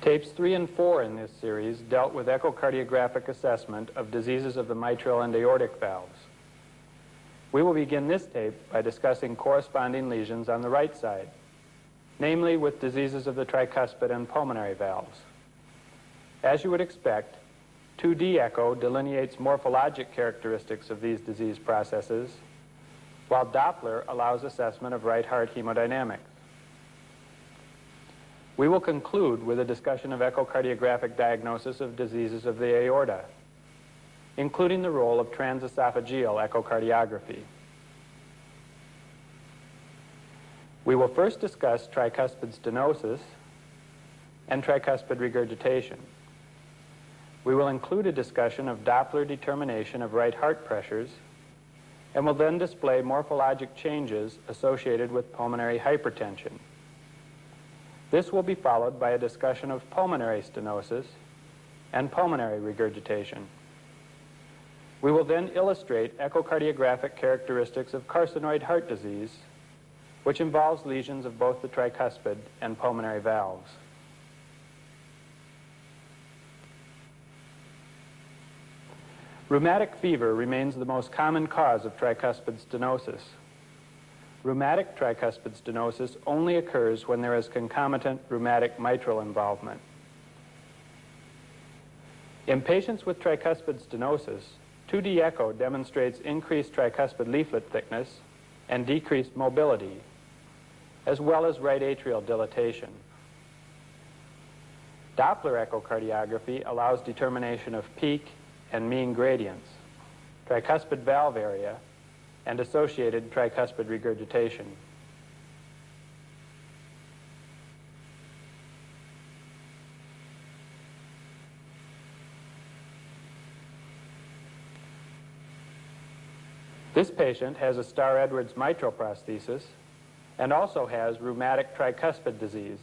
Tapes 3 and 4 in this series dealt with echocardiographic assessment of diseases of the mitral and aortic valves. We will begin this tape by discussing corresponding lesions on the right side, namely with diseases of the tricuspid and pulmonary valves. As you would expect, 2D echo delineates morphologic characteristics of these disease processes, while Doppler allows assessment of right heart hemodynamics. We will conclude with a discussion of echocardiographic diagnosis of diseases of the aorta, including the role of transesophageal echocardiography. We will first discuss tricuspid stenosis and tricuspid regurgitation. We will include a discussion of Doppler determination of right heart pressures, and will then display morphologic changes associated with pulmonary hypertension. This will be followed by a discussion of pulmonary stenosis and pulmonary regurgitation. We will then illustrate echocardiographic characteristics of carcinoid heart disease, which involves lesions of both the tricuspid and pulmonary valves. Rheumatic fever remains the most common cause of tricuspid stenosis. Rheumatic tricuspid stenosis only occurs when there is concomitant rheumatic mitral involvement. In patients with tricuspid stenosis, 2D echo demonstrates increased tricuspid leaflet thickness and decreased mobility, as well as right atrial dilatation. Doppler echocardiography allows determination of peak and mean gradients, tricuspid valve area, and associated tricuspid regurgitation. This patient has a Starr-Edwards mitral prosthesis and also has rheumatic tricuspid disease,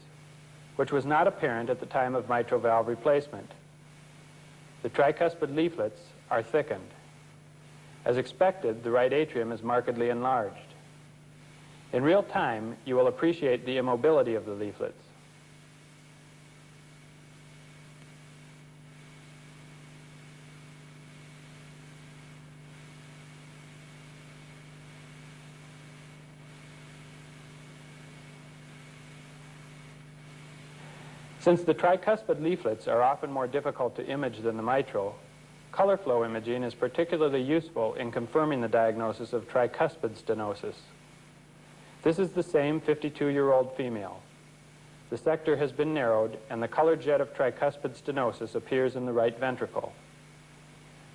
which was not apparent at the time of mitral valve replacement. The tricuspid leaflets are thickened. As expected, the right atrium is markedly enlarged. In real time, you will appreciate the immobility of the leaflets. Since the tricuspid leaflets are often more difficult to image than the mitral, color flow imaging is particularly useful in confirming the diagnosis of tricuspid stenosis. This is the same 52-year-old female. The sector has been narrowed and the color jet of tricuspid stenosis appears in the right ventricle.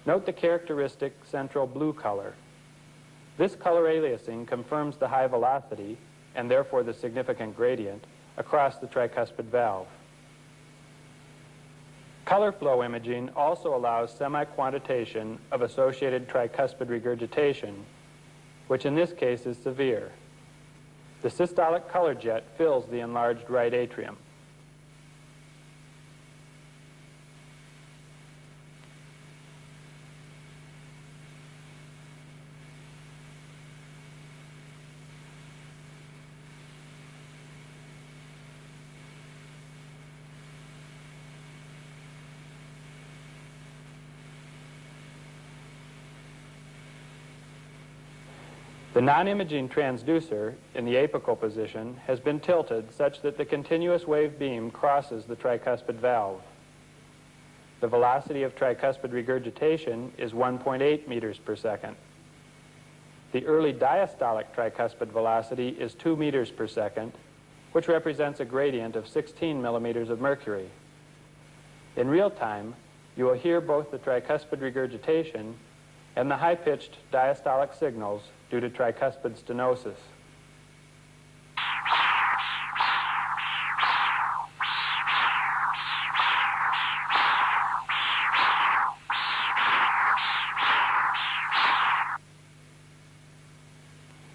Note the characteristic central blue color. This color aliasing confirms the high velocity, and therefore the significant gradient, across the tricuspid valve. Color flow imaging also allows semi-quantitation of associated tricuspid regurgitation, which in this case is severe. The systolic color jet fills the enlarged right atrium. The non-imaging transducer in the apical position has been tilted such that the continuous wave beam crosses the tricuspid valve. The velocity of tricuspid regurgitation is 1.8 meters per second. The early diastolic tricuspid velocity is 2 meters per second, which represents a gradient of 16 millimeters of mercury. In real time, you will hear both the tricuspid regurgitation and the high-pitched diastolic signals due to tricuspid stenosis.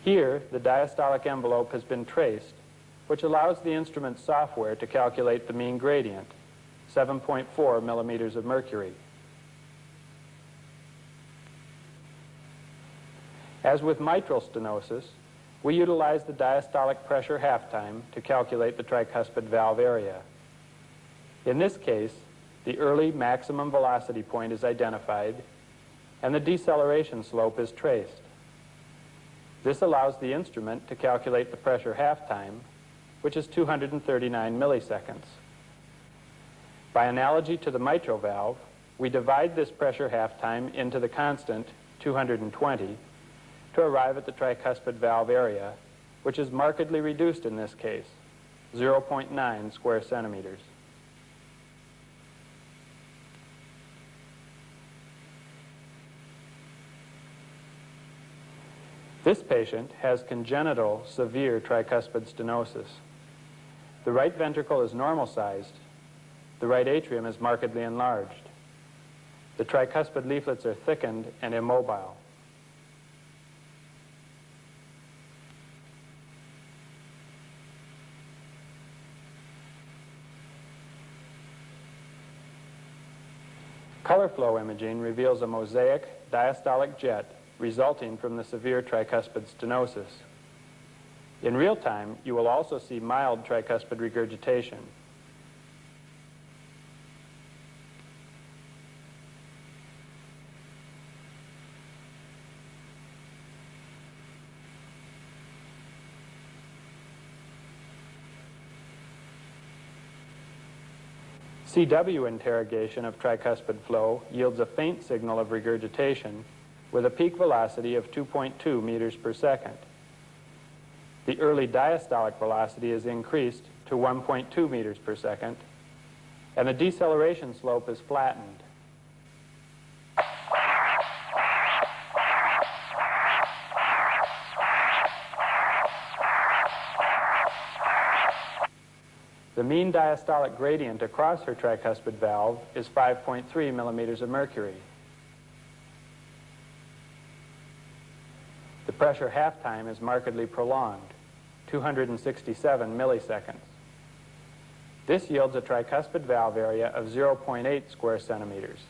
Here, the diastolic envelope has been traced, which allows the instrument software to calculate the mean gradient, 7.4 millimeters of mercury. As with mitral stenosis, we utilize the diastolic pressure half-time to calculate the tricuspid valve area. In this case, the early maximum velocity point is identified and the deceleration slope is traced. This allows the instrument to calculate the pressure half time, which is 239 milliseconds. By analogy to the mitral valve, we divide this pressure half time into the constant 220 to arrive at the tricuspid valve area, which is markedly reduced in this case, 0.9 square centimeters. This patient has congenital severe tricuspid stenosis. The right ventricle is normal-sized. The right atrium is markedly enlarged. The tricuspid leaflets are thickened and immobile. Color flow imaging reveals a mosaic diastolic jet resulting from the severe tricuspid stenosis. In real time, you will also see mild tricuspid regurgitation. CW interrogation of tricuspid flow yields a faint signal of regurgitation with a peak velocity of 2.2 meters per second. The early diastolic velocity is increased to 1.2 meters per second, and the deceleration slope is flattened. The mean diastolic gradient across her tricuspid valve is 5.3 millimeters of mercury. The pressure half time is markedly prolonged, 267 milliseconds. This yields a tricuspid valve area of 0.8 square centimeters.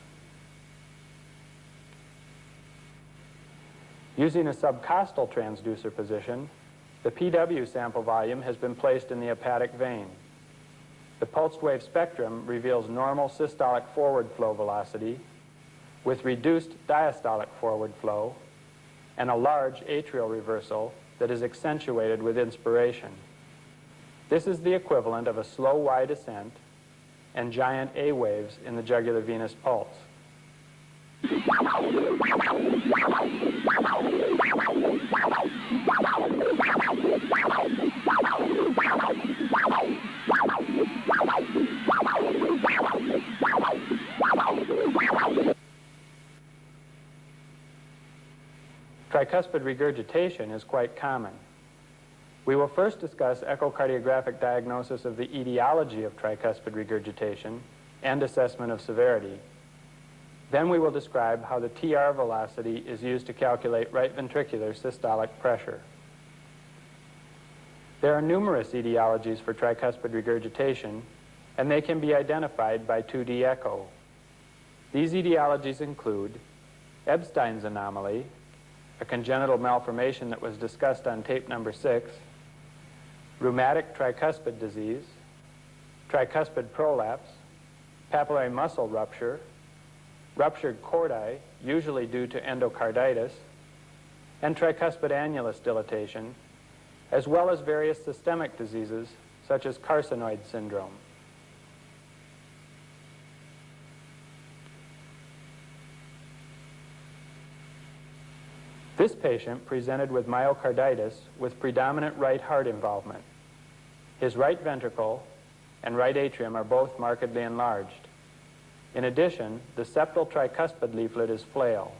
Using a subcostal transducer position, the PW sample volume has been placed in the hepatic vein. The pulsed wave spectrum reveals normal systolic forward flow velocity with reduced diastolic forward flow and a large atrial reversal that is accentuated with inspiration. This is the equivalent of a slow Y descent and giant A waves in the jugular venous pulse. Tricuspid regurgitation is quite common. We will first discuss echocardiographic diagnosis of the etiology of tricuspid regurgitation and assessment of severity. Then we will describe how the TR velocity is used to calculate right ventricular systolic pressure. There are numerous etiologies for tricuspid regurgitation, and they can be identified by 2D echo. These etiologies include Ebstein's anomaly, a congenital malformation that was discussed on tape number 6, rheumatic tricuspid disease, tricuspid prolapse, papillary muscle rupture, ruptured chordae, usually due to endocarditis, and tricuspid annulus dilatation, as well as various systemic diseases such as Carcinoid Syndrome. This patient presented with myocarditis with predominant right heart involvement. His right ventricle and right atrium are both markedly enlarged. In addition, the septal tricuspid leaflet is flail.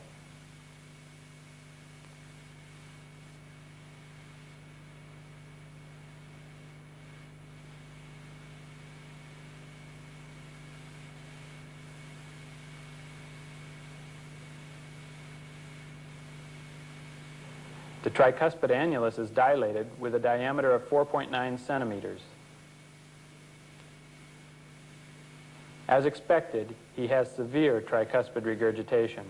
The tricuspid annulus is dilated with a diameter of 4.9 centimeters. As expected, he has severe tricuspid regurgitation.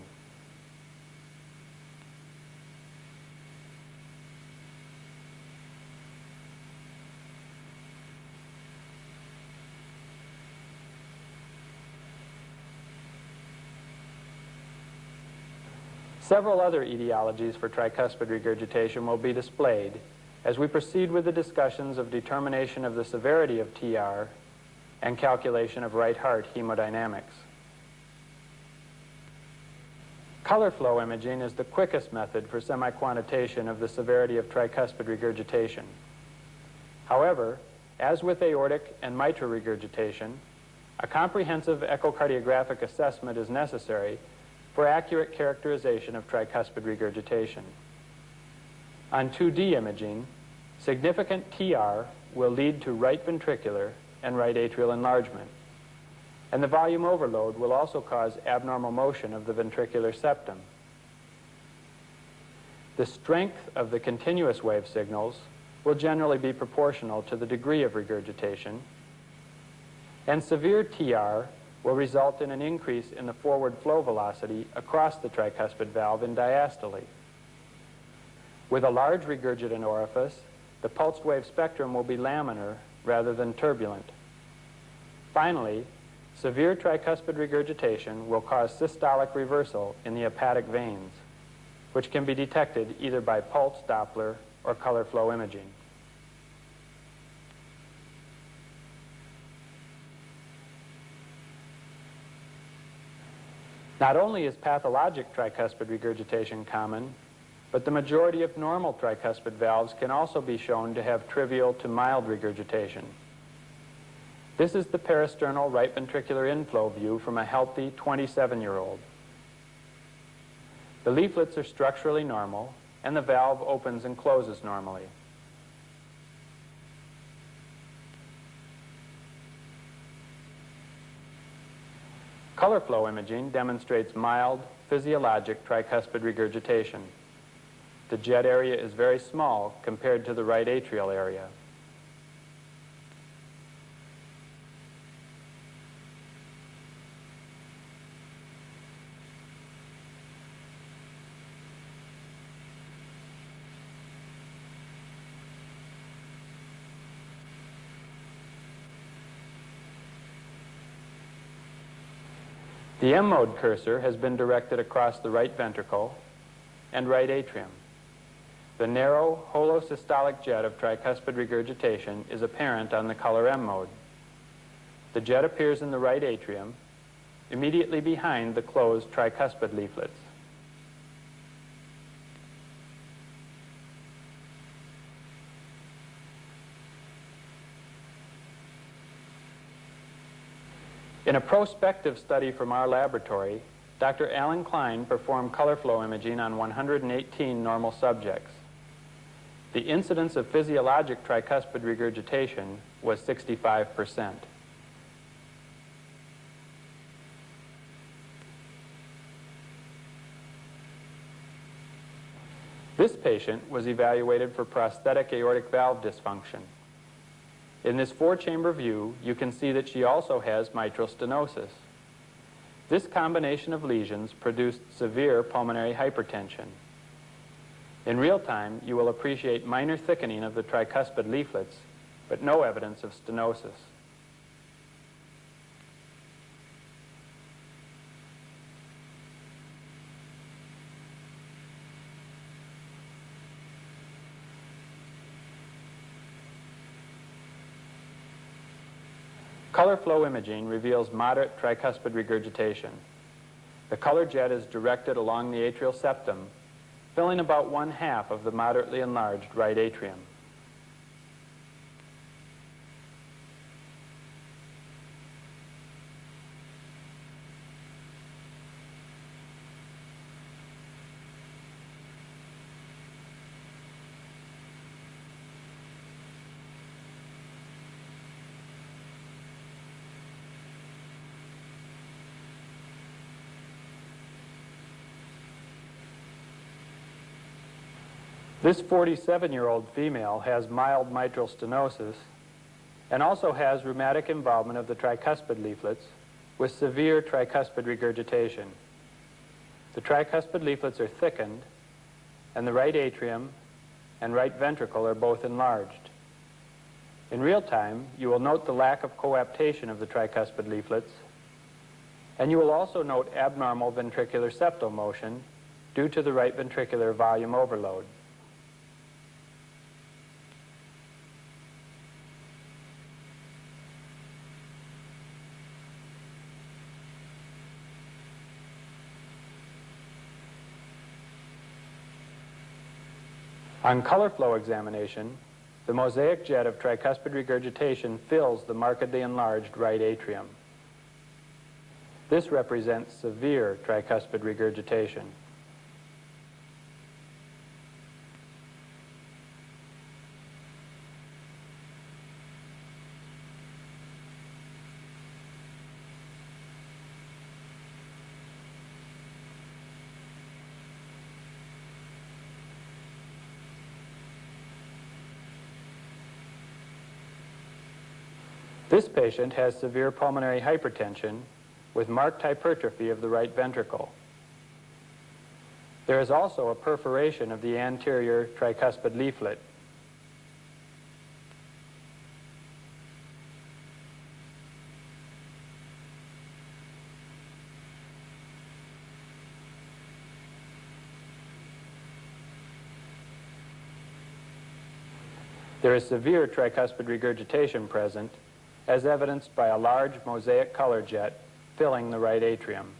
Several other etiologies for tricuspid regurgitation will be displayed as we proceed with the discussions of determination of the severity of TR and calculation of right heart hemodynamics. Color flow imaging is the quickest method for semi-quantitation of the severity of tricuspid regurgitation. However, as with aortic and mitral regurgitation, a comprehensive echocardiographic assessment is necessary for accurate characterization of tricuspid regurgitation. On 2D imaging, significant TR will lead to right ventricular and right atrial enlargement, and the volume overload will also cause abnormal motion of the ventricular septum. The strength of the continuous wave signals will generally be proportional to the degree of regurgitation, and severe TR will result in an increase in the forward flow velocity across the tricuspid valve in diastole. With a large regurgitant orifice, the pulsed wave spectrum will be laminar rather than turbulent. Finally, severe tricuspid regurgitation will cause systolic reversal in the hepatic veins, which can be detected either by pulse Doppler or color flow imaging. Not only is pathologic tricuspid regurgitation common, but the majority of normal tricuspid valves can also be shown to have trivial to mild regurgitation. This is the peristernal right ventricular inflow view from a healthy 27-year-old. The leaflets are structurally normal, and the valve opens and closes normally. Color flow imaging demonstrates mild, physiologic tricuspid regurgitation. The jet area is very small compared to the right atrial area. The M-mode cursor has been directed across the right ventricle and right atrium. The narrow holosystolic jet of tricuspid regurgitation is apparent on the color M mode. The jet appears in the right atrium, immediately behind the closed tricuspid leaflets. In a prospective study from our laboratory, Dr. Alan Klein performed color flow imaging on 118 normal subjects. The incidence of physiologic tricuspid regurgitation was 65%. This patient was evaluated for prosthetic aortic valve dysfunction. In this four-chamber view, you can see that she also has mitral stenosis. This combination of lesions produced severe pulmonary hypertension. In real time, you will appreciate minor thickening of the tricuspid leaflets, but no evidence of stenosis. Color flow imaging reveals moderate tricuspid regurgitation. The color jet is directed along the atrial septum, filling about 1/2 of the moderately enlarged right atrium. This 47-year-old female has mild mitral stenosis and also has rheumatic involvement of the tricuspid leaflets with severe tricuspid regurgitation. The tricuspid leaflets are thickened, and the right atrium and right ventricle are both enlarged. In real time, you will note the lack of coaptation of the tricuspid leaflets, and you will also note abnormal ventricular septal motion due to the right ventricular volume overload. On color flow examination, the mosaic jet of tricuspid regurgitation fills the markedly enlarged right atrium. This represents severe tricuspid regurgitation. This patient has severe pulmonary hypertension with marked hypertrophy of the right ventricle. There is also a perforation of the anterior tricuspid leaflet. There is severe tricuspid regurgitation present, as evidenced by a large mosaic color jet filling the right atrium.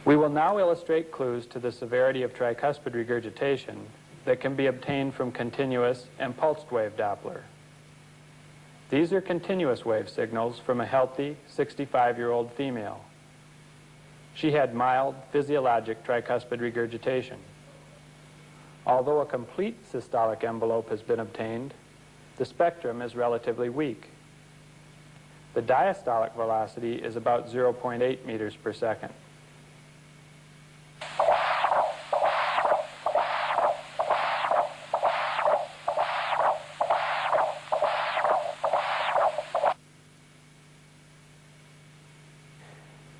We will now illustrate clues to the severity of tricuspid regurgitation that can be obtained from continuous and pulsed wave Doppler. These are continuous wave signals from a healthy 65-year-old female. She had mild physiologic tricuspid regurgitation. Although a complete systolic envelope has been obtained, the spectrum is relatively weak. The diastolic velocity is about 0.8 meters per second.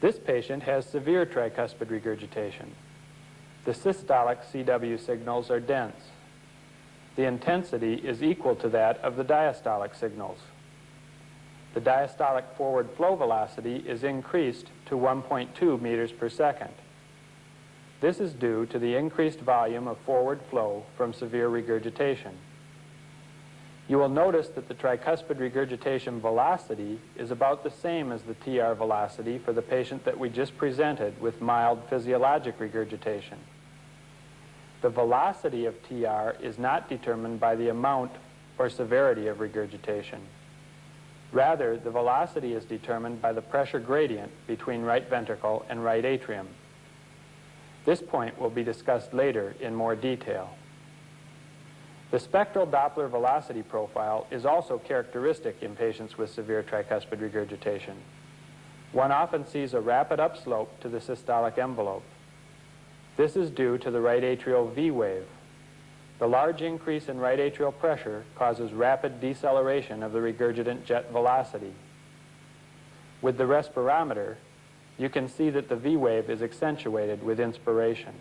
This patient has severe tricuspid regurgitation. The systolic CW signals are dense. The intensity is equal to that of the diastolic signals. The diastolic forward flow velocity is increased to 1.2 meters per second. This is due to the increased volume of forward flow from severe regurgitation. You will notice that the tricuspid regurgitation velocity is about the same as the TR velocity for the patient that we just presented with mild physiologic regurgitation. The velocity of TR is not determined by the amount or severity of regurgitation. Rather, the velocity is determined by the pressure gradient between right ventricle and right atrium. This point will be discussed later in more detail. The spectral Doppler velocity profile is also characteristic in patients with severe tricuspid regurgitation. One often sees a rapid upslope to the systolic envelope. This is due to the right atrial V wave. The large increase in right atrial pressure causes rapid deceleration of the regurgitant jet velocity. With the respirometer, you can see that the V wave is accentuated with inspiration.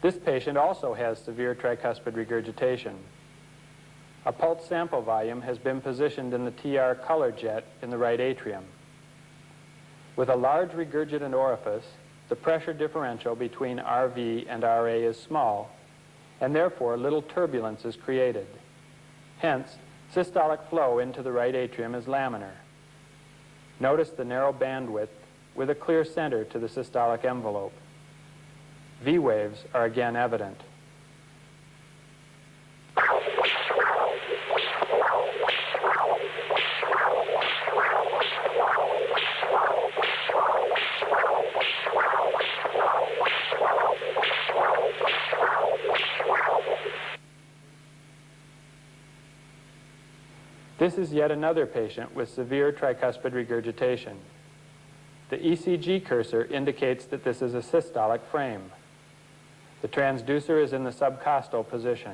This patient also has severe tricuspid regurgitation. A pulse sample volume has been positioned in the TR color jet in the right atrium. With a large regurgitant orifice, the pressure differential between RV and RA is small, and therefore little turbulence is created. Hence, systolic flow into the right atrium is laminar. Notice the narrow bandwidth with a clear center to the systolic envelope. V waves are again evident. This is yet another patient with severe tricuspid regurgitation. The ECG cursor indicates that this is a systolic frame. The transducer is in the subcostal position.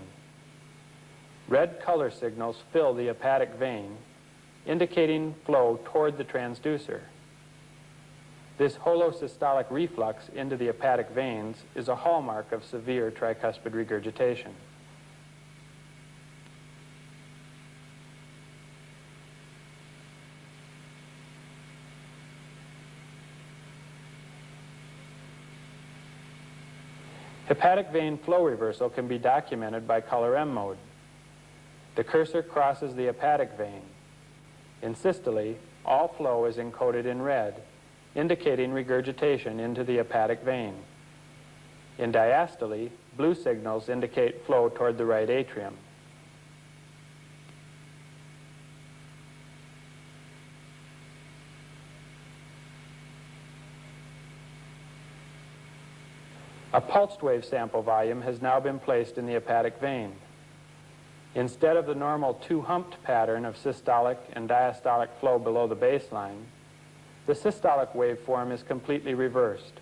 Red color signals fill the hepatic vein, indicating flow toward the transducer. This holosystolic reflux into the hepatic veins is a hallmark of severe tricuspid regurgitation. Hepatic vein flow reversal can be documented by color M mode. The cursor crosses the hepatic vein. In systole, all flow is encoded in red, indicating regurgitation into the hepatic vein. In diastole, blue signals indicate flow toward the right atrium. A pulsed wave sample volume has now been placed in the hepatic vein. Instead of the normal two-humped pattern of systolic and diastolic flow below the baseline, the systolic waveform is completely reversed.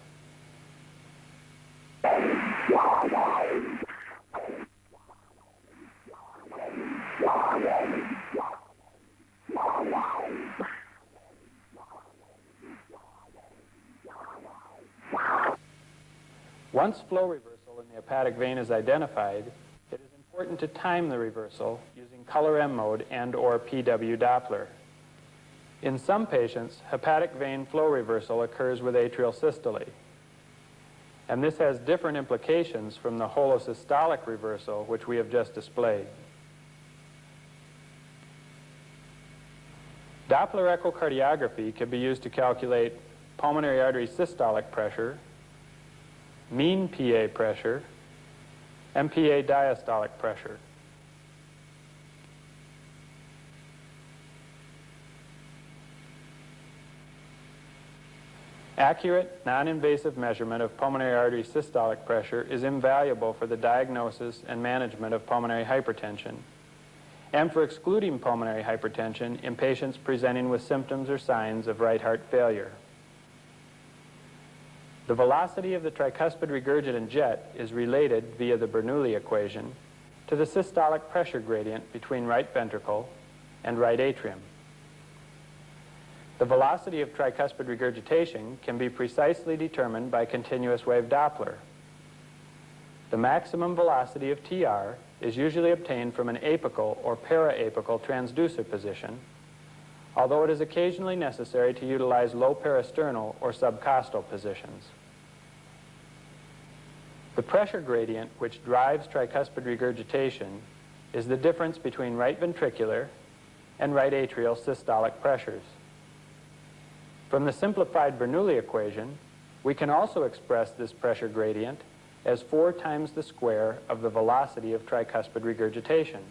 Once flow reversal in the hepatic vein is identified, it is important to time the reversal using color M mode and/or PW Doppler. In some patients, hepatic vein flow reversal occurs with atrial systole, and this has different implications from the holosystolic reversal which we have just displayed. Doppler echocardiography can be used to calculate pulmonary artery systolic pressure, mean PA pressure, and PA diastolic pressure. Accurate, non-invasive measurement of pulmonary artery systolic pressure is invaluable for the diagnosis and management of pulmonary hypertension, and for excluding pulmonary hypertension in patients presenting with symptoms or signs of right heart failure. The velocity of the tricuspid regurgitant jet is related via the Bernoulli equation to the systolic pressure gradient between right ventricle and right atrium. The velocity of tricuspid regurgitation can be precisely determined by continuous wave Doppler. The maximum velocity of TR is usually obtained from an apical or para-apical transducer position, although it is occasionally necessary to utilize low parasternal or subcostal positions. The pressure gradient which drives tricuspid regurgitation is the difference between right ventricular and right atrial systolic pressures. From the simplified Bernoulli equation, we can also express this pressure gradient as 4 times the square of the velocity of tricuspid regurgitation.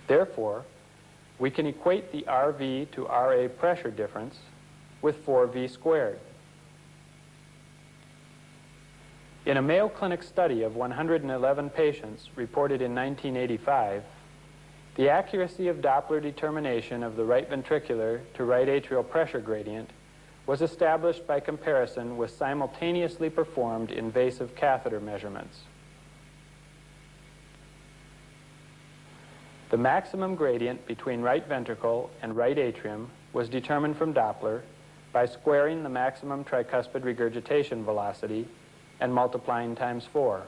Therefore, we can equate the RV to RA pressure difference with 4V squared. In a Mayo Clinic study of 111 patients reported in 1985, the accuracy of Doppler determination of the right ventricular to right atrial pressure gradient was established by comparison with simultaneously performed invasive catheter measurements. The maximum gradient between right ventricle and right atrium was determined from Doppler by squaring the maximum tricuspid regurgitation velocity and multiplying times 4.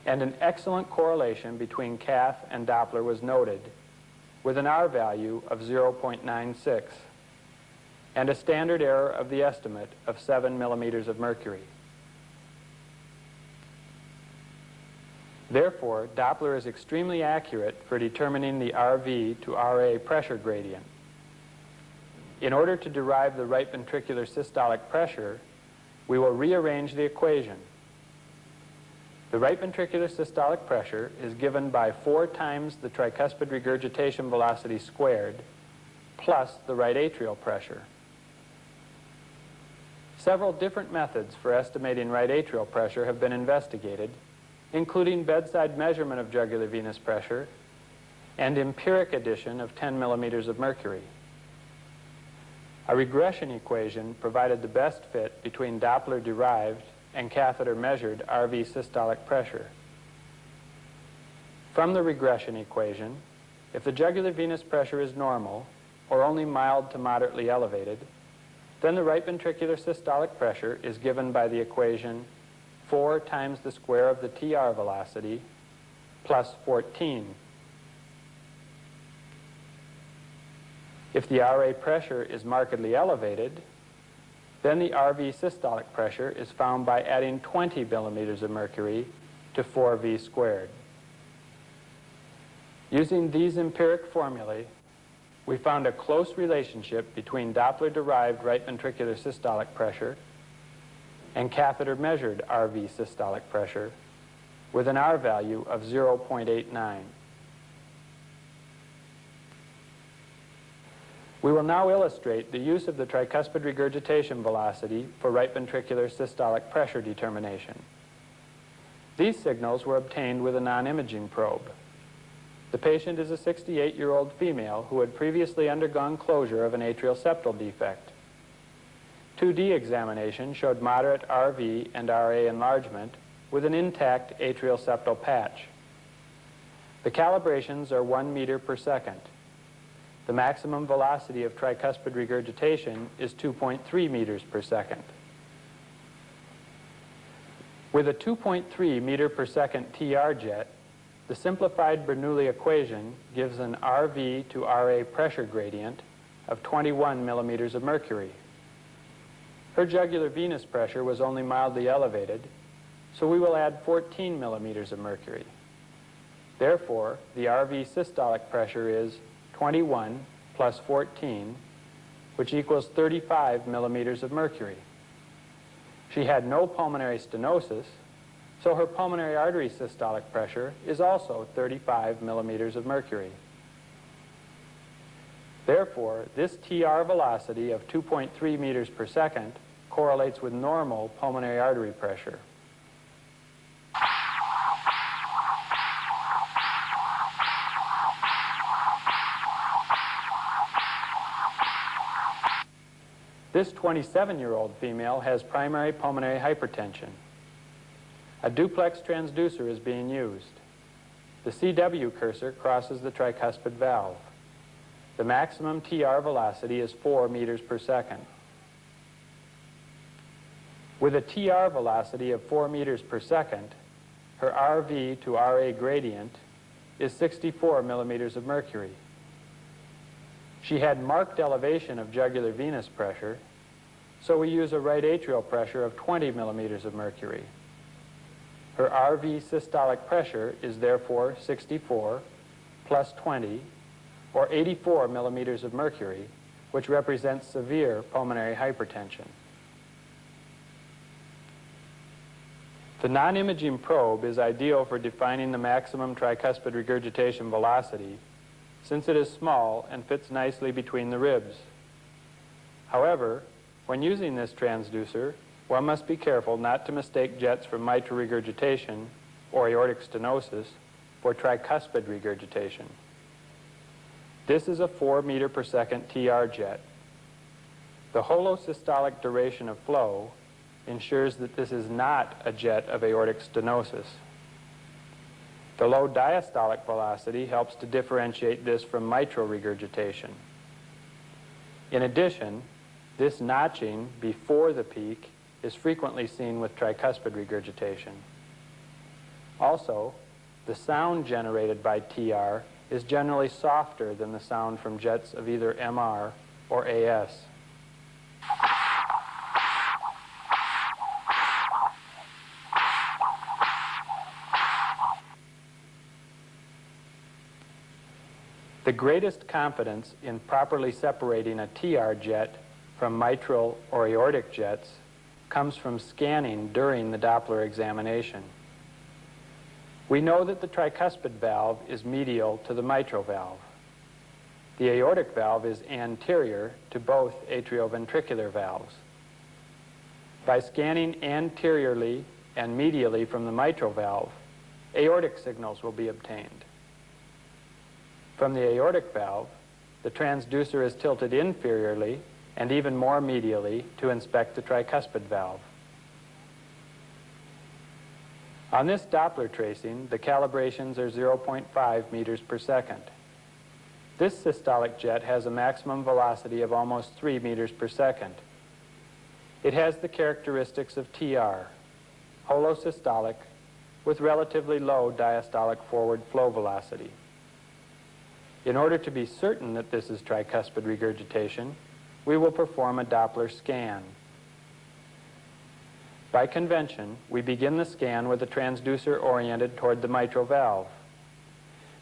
And an excellent correlation between cath and Doppler was noted, with an R value of 0.96 and a standard error of the estimate of 7 millimeters of mercury. Therefore, Doppler is extremely accurate for determining the RV to RA pressure gradient. In order to derive the right ventricular systolic pressure, we will rearrange the equation. The right ventricular systolic pressure is given by 4 times the tricuspid regurgitation velocity squared plus the right atrial pressure. Several different methods for estimating right atrial pressure have been investigated, including bedside measurement of jugular venous pressure and empiric addition of 10 millimeters of mercury. A regression equation provided the best fit between Doppler-derived and catheter-measured RV systolic pressure. From the regression equation, if the jugular venous pressure is normal or only mild to moderately elevated, then the right ventricular systolic pressure is given by the equation 4 times the square of the TR velocity plus 14. If the RA pressure is markedly elevated, then the RV systolic pressure is found by adding 20 millimeters of mercury to 4V squared. Using these empiric formulae, we found a close relationship between Doppler-derived right ventricular systolic pressure and catheter-measured RV systolic pressure with an R value of 0.89. We will now illustrate the use of the tricuspid regurgitation velocity for right ventricular systolic pressure determination. These signals were obtained with a non-imaging probe. The patient is a 68-year-old female who had previously undergone closure of an atrial septal defect. 2D examination showed moderate RV and RA enlargement with an intact atrial septal patch. The calibrations are 1 meter per second. The maximum velocity of tricuspid regurgitation is 2.3 meters per second. With a 2.3 meter per second TR jet, the simplified Bernoulli equation gives an RV to RA pressure gradient of 21 millimeters of mercury. Her jugular venous pressure was only mildly elevated, so we will add 14 millimeters of mercury. Therefore, the RV systolic pressure is 21 plus 14, which equals 35 millimeters of mercury. She had no pulmonary stenosis, so her pulmonary artery systolic pressure is also 35 millimeters of mercury. Therefore, this TR velocity of 2.3 meters per second correlates with normal pulmonary artery pressure. This 27-year-old female has primary pulmonary hypertension. A duplex transducer is being used. The CW cursor crosses the tricuspid valve. The maximum TR velocity is 4 meters per second. With a TR velocity of 4 meters per second, her RV to RA gradient is 64 millimeters of mercury. She had marked elevation of jugular venous pressure, so we use a right atrial pressure of 20 millimeters of mercury. Her RV systolic pressure is therefore 64 plus 20, or 84 millimeters of mercury, which represents severe pulmonary hypertension. The non-imaging probe is ideal for defining the maximum tricuspid regurgitation velocity, since it is small and fits nicely between the ribs. However, when using this transducer, one must be careful not to mistake jets from mitral regurgitation or aortic stenosis for tricuspid regurgitation. This is a 4 meter per second TR jet. The holosystolic duration of flow ensures that this is not a jet of aortic stenosis. The low diastolic velocity helps to differentiate this from mitral regurgitation. In addition, this notching before the peak is frequently seen with tricuspid regurgitation. Also, the sound generated by TR is generally softer than the sound from jets of either MR or AS. The greatest confidence in properly separating a TR jet from mitral or aortic jets comes from scanning during the Doppler examination. We know that the tricuspid valve is medial to the mitral valve. The aortic valve is anterior to both atrioventricular valves. By scanning anteriorly and medially from the mitral valve, aortic signals will be obtained. From the aortic valve, the transducer is tilted inferiorly and even more medially to inspect the tricuspid valve. On this Doppler tracing, the calibrations are 0.5 meters per second. This systolic jet has a maximum velocity of almost 3 meters per second. It has the characteristics of TR, holosystolic, with relatively low diastolic forward flow velocity. In order to be certain that this is tricuspid regurgitation, we will perform a Doppler scan. By convention, we begin the scan with the transducer oriented toward the mitral valve.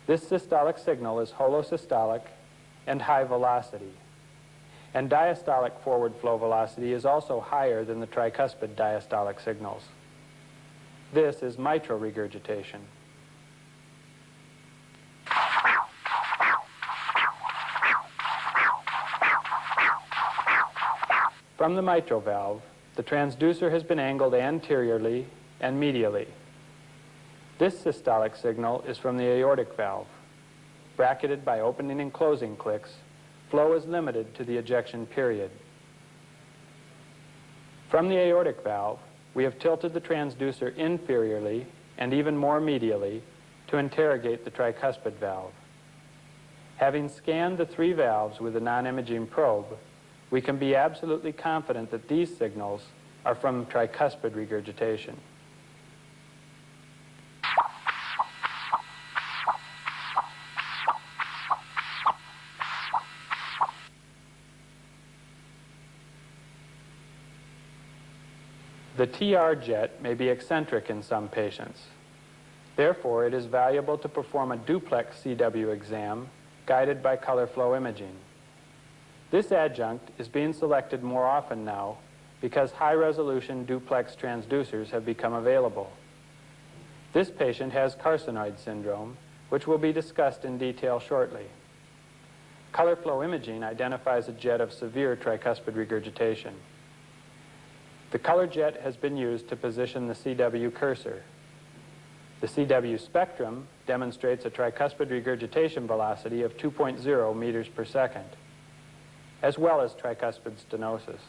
This systolic signal is holosystolic and high velocity, and diastolic forward flow velocity is also higher than the tricuspid diastolic signals. This is mitral regurgitation. From the mitral valve, the transducer has been angled anteriorly and medially. This systolic signal is from the aortic valve. Bracketed by opening and closing clicks, flow is limited to the ejection period. From the aortic valve, we have tilted the transducer inferiorly and even more medially to interrogate the tricuspid valve. Having scanned the 3 valves with a non-imaging probe, we can be absolutely confident that these signals are from tricuspid regurgitation. The TR jet may be eccentric in some patients. Therefore, it is valuable to perform a duplex CW exam guided by color flow imaging. This adjunct is being selected more often now because high-resolution duplex transducers have become available. This patient has Carcinoid Syndrome, which will be discussed in detail shortly. Color flow imaging identifies a jet of severe tricuspid regurgitation. The color jet has been used to position the CW cursor. The CW spectrum demonstrates a tricuspid regurgitation velocity of 2.0 meters per second, as well as tricuspid stenosis.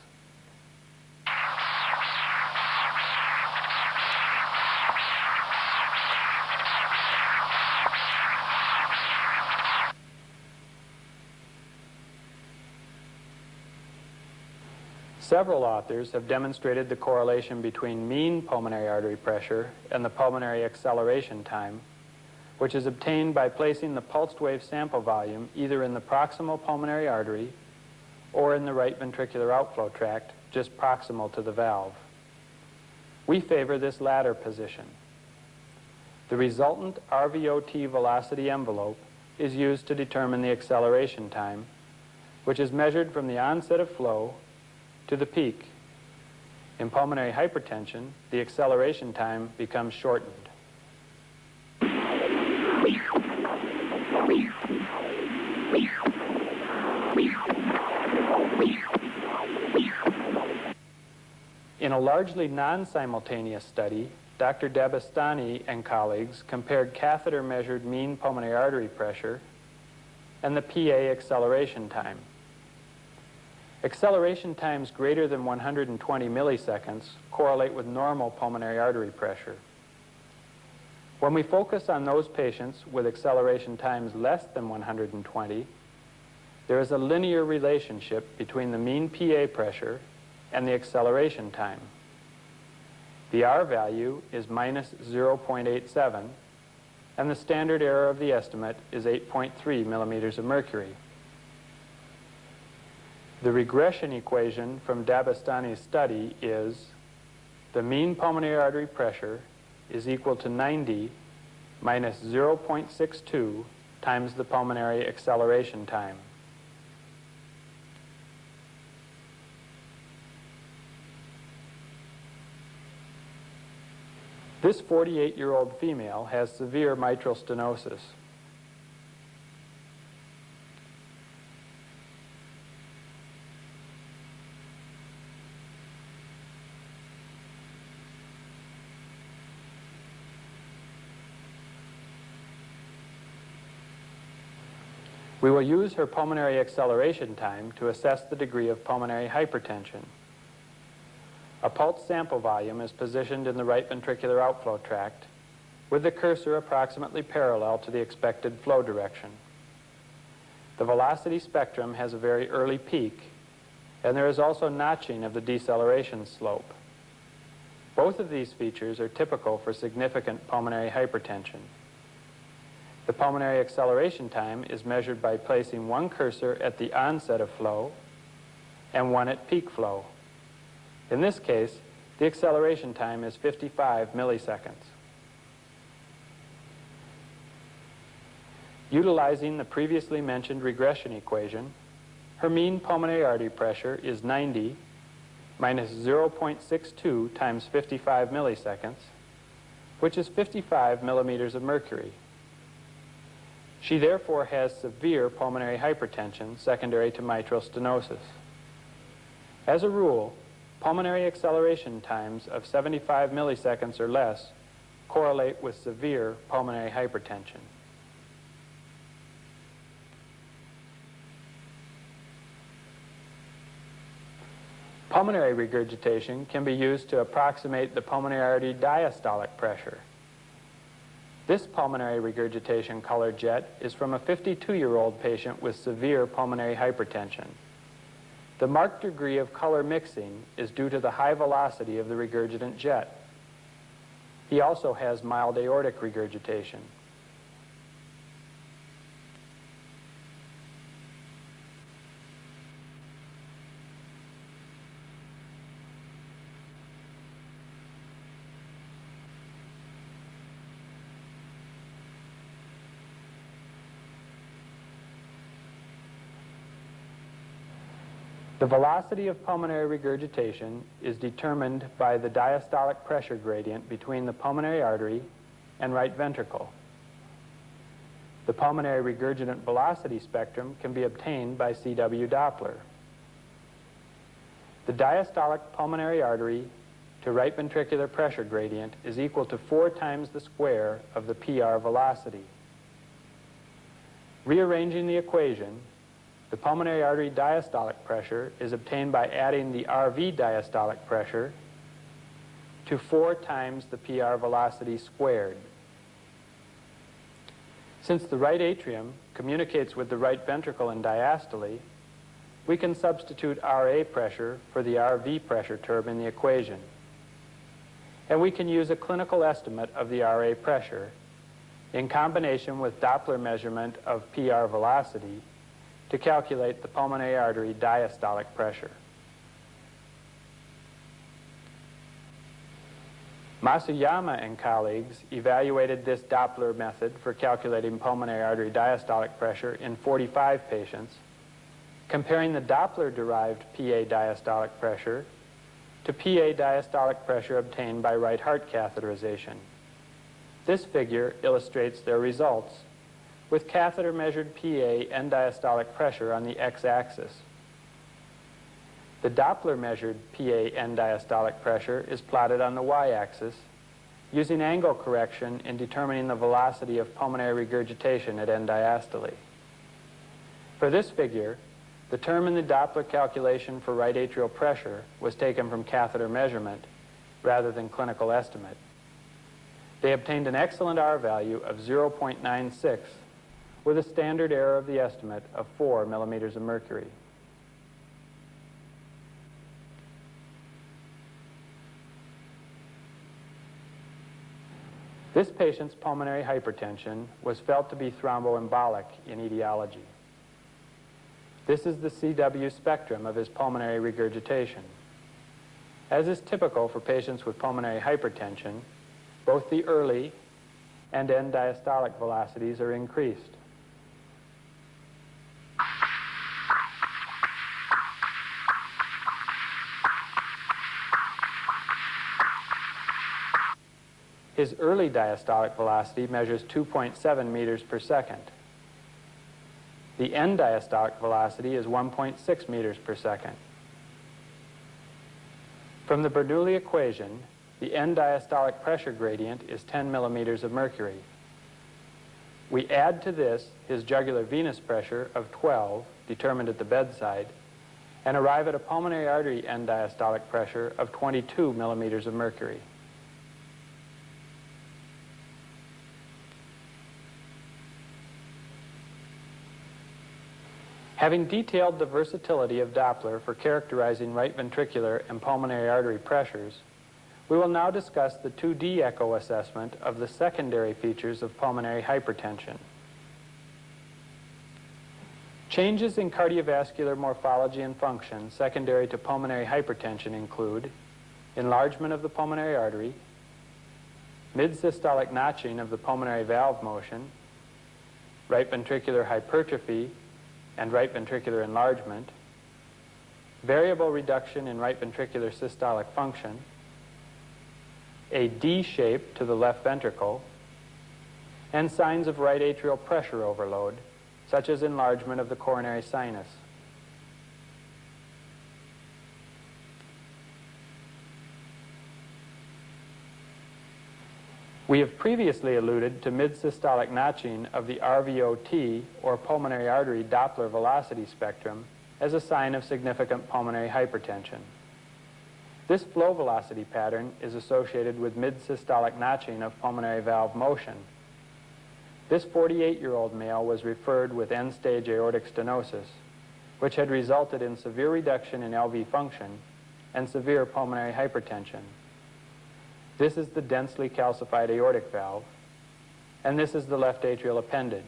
Several authors have demonstrated the correlation between mean pulmonary artery pressure and the pulmonary acceleration time, which is obtained by placing the pulsed wave sample volume either in the proximal pulmonary artery or in the right ventricular outflow tract, just proximal to the valve. We favor this latter position. The resultant RVOT velocity envelope is used to determine the acceleration time, which is measured from the onset of flow to the peak. In pulmonary hypertension, the acceleration time becomes shortened. In a largely non-simultaneous study, Dr. Dabastani and colleagues compared catheter-measured mean pulmonary artery pressure and the PA acceleration time. Acceleration times greater than 120 milliseconds correlate with normal pulmonary artery pressure. When we focus on those patients with acceleration times less than 120, there is a linear relationship between the mean PA pressure and the acceleration time. The R value is minus 0.87, and the standard error of the estimate is 8.3 millimeters of mercury. The regression equation from Dabastani's study is the mean pulmonary artery pressure is equal to 90 minus 0.62 times the pulmonary acceleration time. This 48-year-old female has severe mitral stenosis. We will use her pulmonary acceleration time to assess the degree of pulmonary hypertension. A pulse sample volume is positioned in the right ventricular outflow tract with the cursor approximately parallel to the expected flow direction. The velocity spectrum has a very early peak, and there is also notching of the deceleration slope. Both of these features are typical for significant pulmonary hypertension. The pulmonary acceleration time is measured by placing one cursor at the onset of flow and one at peak flow. In this case, the acceleration time is 55 milliseconds. Utilizing the previously mentioned regression equation, her mean pulmonary artery pressure is 90 minus 0.62 times 55 milliseconds, which is 55 millimeters of mercury. She therefore has severe pulmonary hypertension secondary to mitral stenosis. As a rule, pulmonary acceleration times of 75 milliseconds or less correlate with severe pulmonary hypertension. Pulmonary regurgitation can be used to approximate the pulmonary artery diastolic pressure. This pulmonary regurgitation color jet is from a 52-year-old patient with severe pulmonary hypertension. The marked degree of color mixing is due to the high velocity of the regurgitant jet. He also has mild aortic regurgitation. The velocity of pulmonary regurgitation is determined by the diastolic pressure gradient between the pulmonary artery and right ventricle. The pulmonary regurgitant velocity spectrum can be obtained by CW Doppler. The diastolic pulmonary artery to right ventricular pressure gradient is equal to 4 times the square of the PR velocity. Rearranging the equation, the pulmonary artery diastolic pressure is obtained by adding the RV diastolic pressure to 4 times the PR velocity squared. Since the right atrium communicates with the right ventricle in diastole, we can substitute RA pressure for the RV pressure term in the equation. And we can use a clinical estimate of the RA pressure in combination with Doppler measurement of PR velocity to calculate the pulmonary artery diastolic pressure. Masuyama and colleagues evaluated this Doppler method for calculating pulmonary artery diastolic pressure in 45 patients, comparing the Doppler-derived PA diastolic pressure to PA diastolic pressure obtained by right heart catheterization. This figure illustrates their results with catheter-measured PA end diastolic pressure on the x-axis. The Doppler-measured PA end diastolic pressure is plotted on the y-axis using angle correction in determining the velocity of pulmonary regurgitation at end diastole. For this figure, the term in the Doppler calculation for right atrial pressure was taken from catheter measurement rather than clinical estimate. They obtained an excellent R value of 0.96 with a standard error of the estimate of 4 millimeters of mercury. This patient's pulmonary hypertension was felt to be thromboembolic in etiology. This is the CW spectrum of his pulmonary regurgitation. As is typical for patients with pulmonary hypertension, both the early and end diastolic velocities are increased. His early diastolic velocity measures 2.7 meters per second. The end diastolic velocity is 1.6 meters per second. From the Bernoulli equation, the end diastolic pressure gradient is 10 millimeters of mercury. We add to this his jugular venous pressure of 12, determined at the bedside, and arrive at a pulmonary artery end diastolic pressure of 22 millimeters of mercury. Having detailed the versatility of Doppler for characterizing right ventricular and pulmonary artery pressures, we will now discuss the 2D echo assessment of the secondary features of pulmonary hypertension. Changes in cardiovascular morphology and function secondary to pulmonary hypertension include enlargement of the pulmonary artery, mid-systolic notching of the pulmonary valve motion, right ventricular hypertrophy and right ventricular enlargement, variable reduction in right ventricular systolic function, a D shape to the left ventricle, and signs of right atrial pressure overload, such as enlargement of the coronary sinus. We have previously alluded to mid-systolic notching of the RVOT, or pulmonary artery Doppler velocity spectrum, as a sign of significant pulmonary hypertension. This flow velocity pattern is associated with mid-systolic notching of pulmonary valve motion. This 48-year-old male was referred with end-stage aortic stenosis, which had resulted in severe reduction in LV function and severe pulmonary hypertension. This is the densely calcified aortic valve, and this is the left atrial appendage.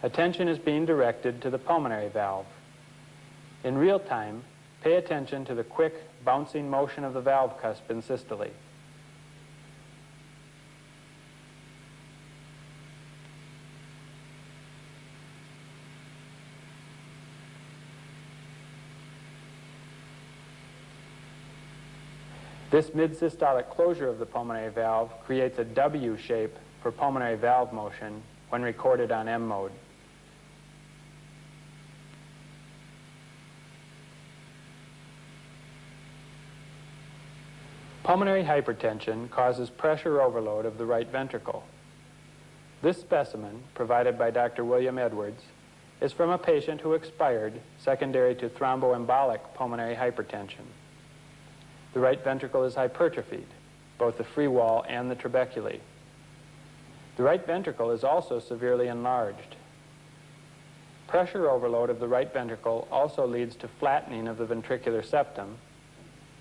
Attention is being directed to the pulmonary valve. In real time, pay attention to the quick, bouncing motion of the valve cusp in systole. This mid-systolic closure of the pulmonary valve creates a W shape for pulmonary valve motion when recorded on M mode. Pulmonary hypertension causes pressure overload of the right ventricle. This specimen, provided by Dr. William Edwards, is from a patient who expired secondary to thromboembolic pulmonary hypertension. The right ventricle is hypertrophied, both the free wall and the trabeculae. The right ventricle is also severely enlarged. Pressure overload of the right ventricle also leads to flattening of the ventricular septum,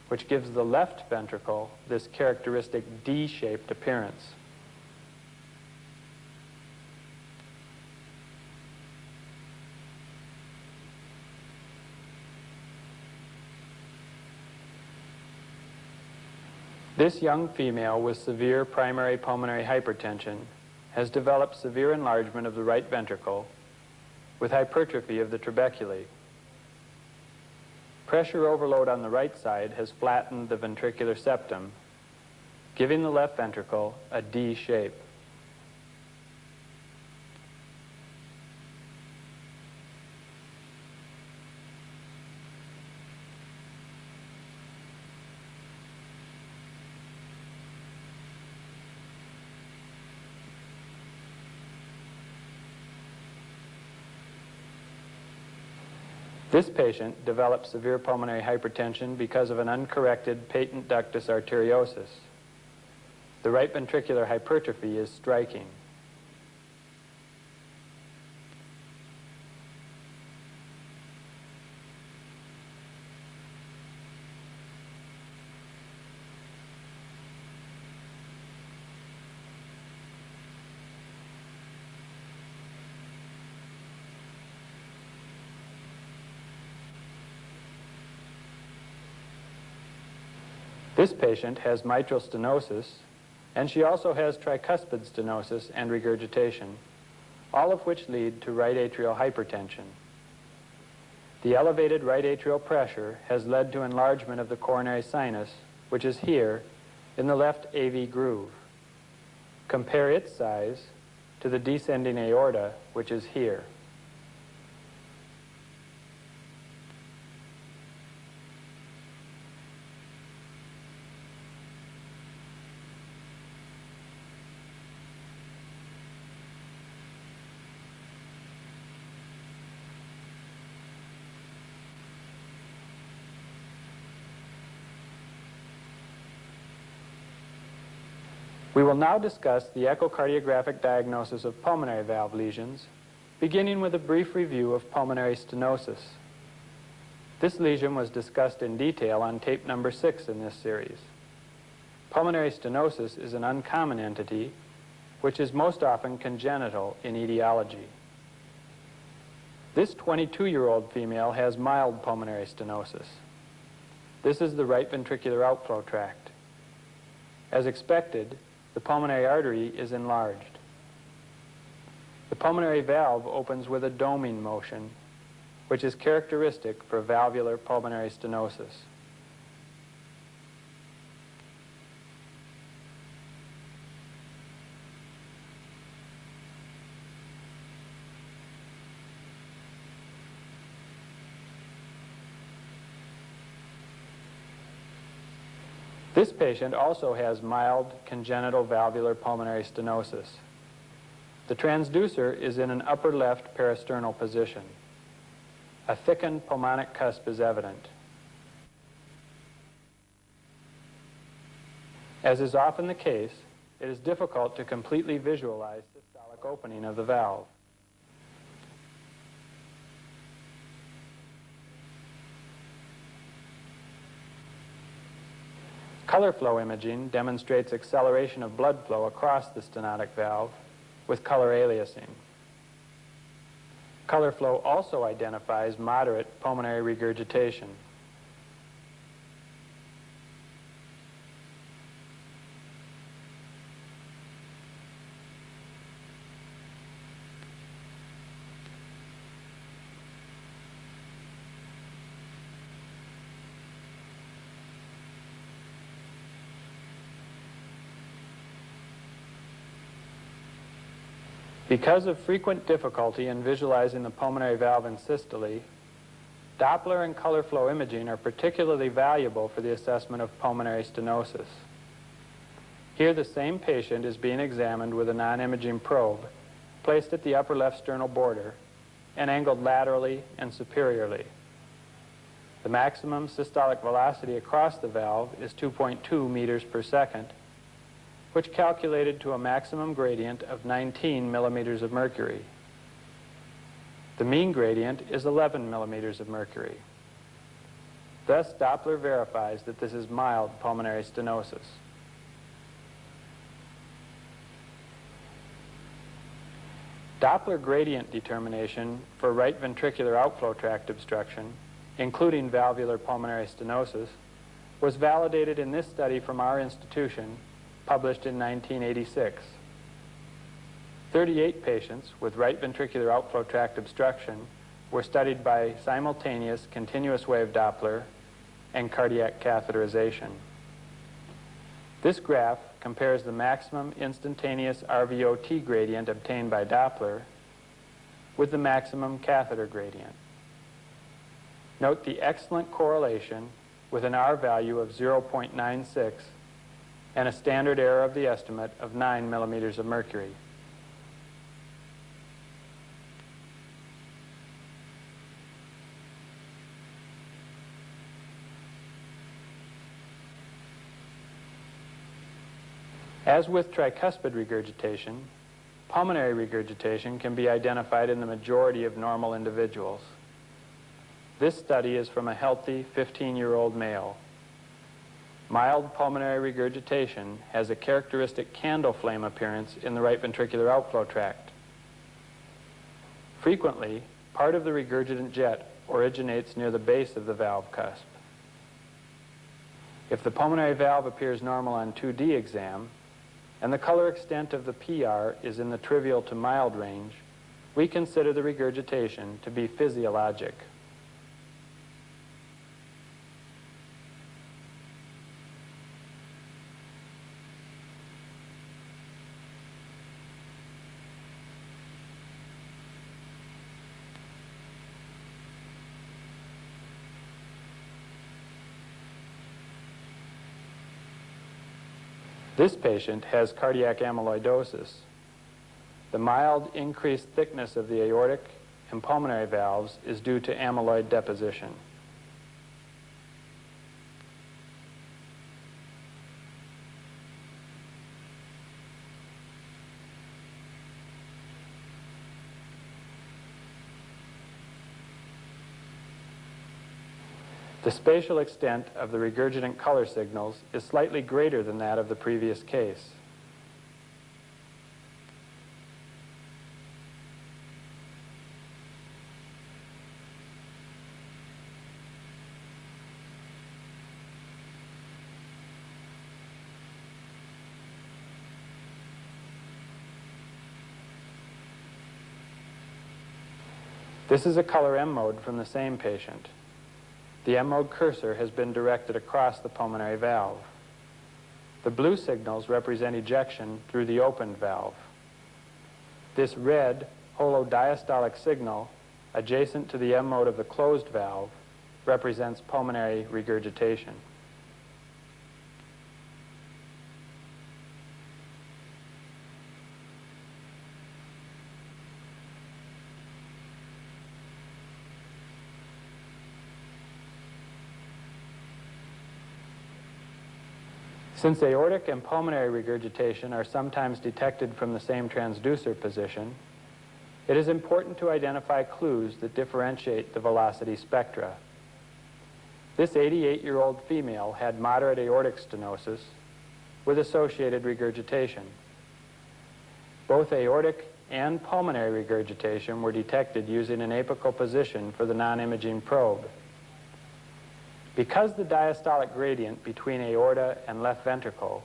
which gives the left ventricle this characteristic D-shaped appearance. This young female with severe primary pulmonary hypertension has developed severe enlargement of the right ventricle with hypertrophy of the trabeculae. Pressure overload on the right side has flattened the ventricular septum, giving the left ventricle a D shape. This patient developed severe pulmonary hypertension because of an uncorrected patent ductus arteriosus. The right ventricular hypertrophy is striking. This patient has mitral stenosis, and she also has tricuspid stenosis and regurgitation, all of which lead to right atrial hypertension. The elevated right atrial pressure has led to enlargement of the coronary sinus, which is here in the left AV groove. Compare its size to the descending aorta, which is here. We will now discuss the echocardiographic diagnosis of pulmonary valve lesions, beginning with a brief review of pulmonary stenosis. This lesion was discussed in detail on tape number 6 in this series. Pulmonary stenosis is an uncommon entity which is most often congenital in etiology. This 22-year-old female has mild pulmonary stenosis. This is the right ventricular outflow tract. As expected, the pulmonary artery is enlarged. The pulmonary valve opens with a doming motion, which is characteristic for valvular pulmonary stenosis. This patient also has mild congenital valvular pulmonary stenosis. The transducer is in an upper left parasternal position. A thickened pulmonic cusp is evident. As is often the case, it is difficult to completely visualize systolic opening of the valve. Color flow imaging demonstrates acceleration of blood flow across the stenotic valve with color aliasing. Color flow also identifies moderate pulmonary regurgitation. Because of frequent difficulty in visualizing the pulmonary valve in systole, Doppler and color flow imaging are particularly valuable for the assessment of pulmonary stenosis. Here the same patient is being examined with a non-imaging probe placed at the upper left sternal border and angled laterally and superiorly. The maximum systolic velocity across the valve is 2.2 meters per second, which calculated to a maximum gradient of 19 millimeters of mercury. The mean gradient is 11 millimeters of mercury. Thus, Doppler verifies that this is mild pulmonary stenosis. Doppler gradient determination for right ventricular outflow tract obstruction, including valvular pulmonary stenosis, was validated in this study from our institution, published in 1986. 38 patients with right ventricular outflow tract obstruction were studied by simultaneous continuous wave Doppler and cardiac catheterization. This graph compares the maximum instantaneous RVOT gradient obtained by Doppler with the maximum catheter gradient. Note the excellent correlation with an R value of 0.96 and a standard error of the estimate of 9 millimeters of mercury. As with tricuspid regurgitation, pulmonary regurgitation can be identified in the majority of normal individuals. This study is from a healthy 15-year-old male. Mild pulmonary regurgitation has a characteristic candle flame appearance in the right ventricular outflow tract. Frequently, part of the regurgitant jet originates near the base of the valve cusp. If the pulmonary valve appears normal on 2D exam, and the color extent of the PR is in the trivial to mild range, we consider the regurgitation to be physiologic. This patient has cardiac amyloidosis. The mild increased thickness of the aortic and pulmonary valves is due to amyloid deposition. The spatial extent of the regurgitant color signals is slightly greater than that of the previous case. This is a color M mode from the same patient. The M mode cursor has been directed across the pulmonary valve. The blue signals represent ejection through the opened valve. This red holodiastolic signal adjacent to the M mode of the closed valve represents pulmonary regurgitation. Since aortic and pulmonary regurgitation are sometimes detected from the same transducer position, it is important to identify clues that differentiate the velocity spectra. This 88-year-old female had moderate aortic stenosis with associated regurgitation. Both aortic and pulmonary regurgitation were detected using an apical position for the non-imaging probe. Because the diastolic gradient between aorta and left ventricle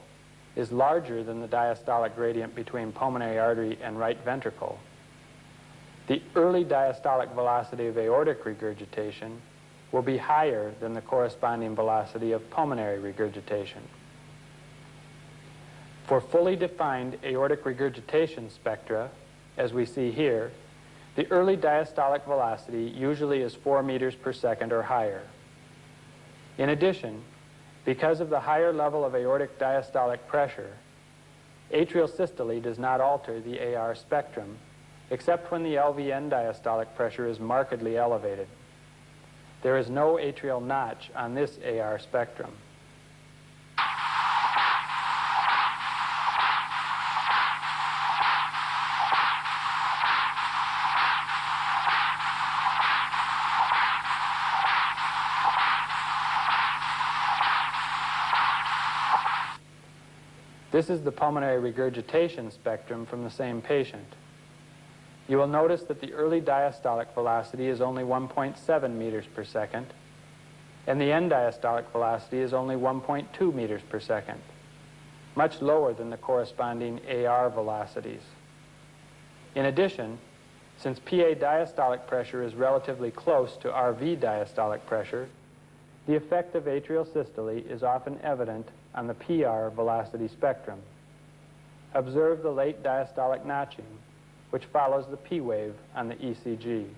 is larger than the diastolic gradient between pulmonary artery and right ventricle, the early diastolic velocity of aortic regurgitation will be higher than the corresponding velocity of pulmonary regurgitation. For fully defined aortic regurgitation spectra, as we see here, the early diastolic velocity usually is 4 meters per second or higher. In addition, because of the higher level of aortic diastolic pressure, atrial systole does not alter the AR spectrum, except when the LV end diastolic pressure is markedly elevated. There is no atrial notch on this AR spectrum. This is the pulmonary regurgitation spectrum from the same patient. You will notice that the early diastolic velocity is only 1.7 meters per second, and the end diastolic velocity is only 1.2 meters per second, much lower than the corresponding AR velocities. In addition, since PA diastolic pressure is relatively close to RV diastolic pressure, the effect of atrial systole is often evident on the PR velocity spectrum. Observe the late diastolic notching, which follows the P wave on the ECG.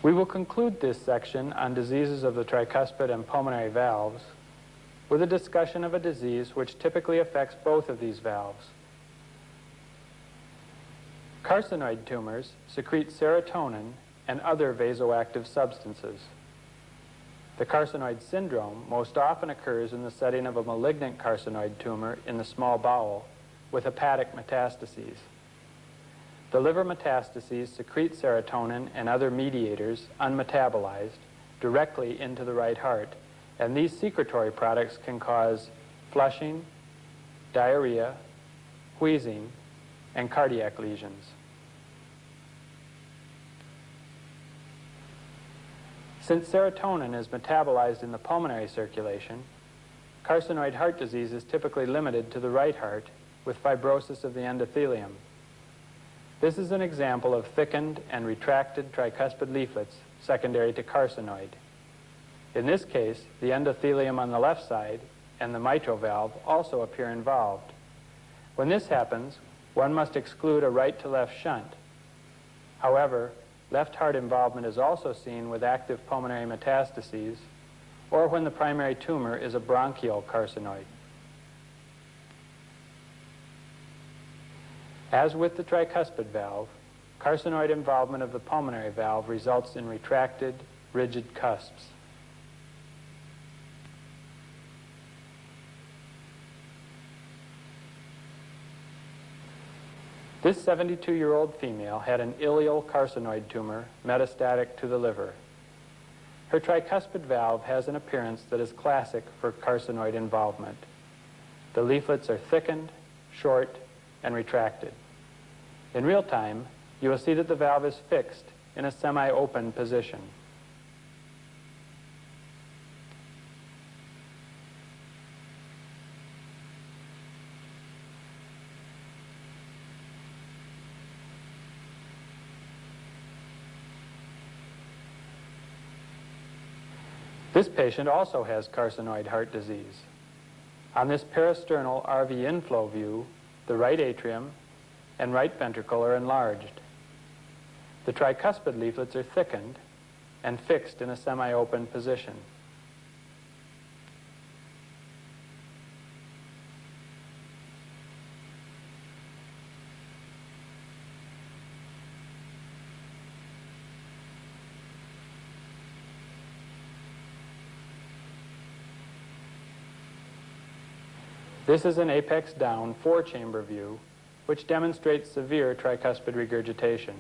We will conclude this section on diseases of the tricuspid and pulmonary valves with a discussion of a disease which typically affects both of these valves. Carcinoid tumors secrete serotonin and other vasoactive substances. The Carcinoid Syndrome most often occurs in the setting of a malignant carcinoid tumor in the small bowel with hepatic metastases. The liver metastases secrete serotonin and other mediators unmetabolized directly into the right heart, and these secretory products can cause flushing, diarrhea, wheezing, and cardiac lesions. Since serotonin is metabolized in the pulmonary circulation, carcinoid heart disease is typically limited to the right heart with fibrosis of the endothelium. This is an example of thickened and retracted tricuspid leaflets secondary to carcinoid. In this case, the endothelium on the left side and the mitral valve also appear involved. When this happens, one must exclude a right-to-left shunt. However, left heart involvement is also seen with active pulmonary metastases or when the primary tumor is a bronchial carcinoid. As with the tricuspid valve, carcinoid involvement of the pulmonary valve results in retracted, rigid cusps. This 72-year-old female had an ileal carcinoid tumor metastatic to the liver. Her tricuspid valve has an appearance that is classic for carcinoid involvement. The leaflets are thickened, short, and retracted. In real time, you will see that the valve is fixed in a semi-open position. This patient also has carcinoid heart disease. On this parasternal RV inflow view, the right atrium and right ventricle are enlarged. The tricuspid leaflets are thickened and fixed in a semi-open position. This is an apex down 4-chamber view, which demonstrates severe tricuspid regurgitation.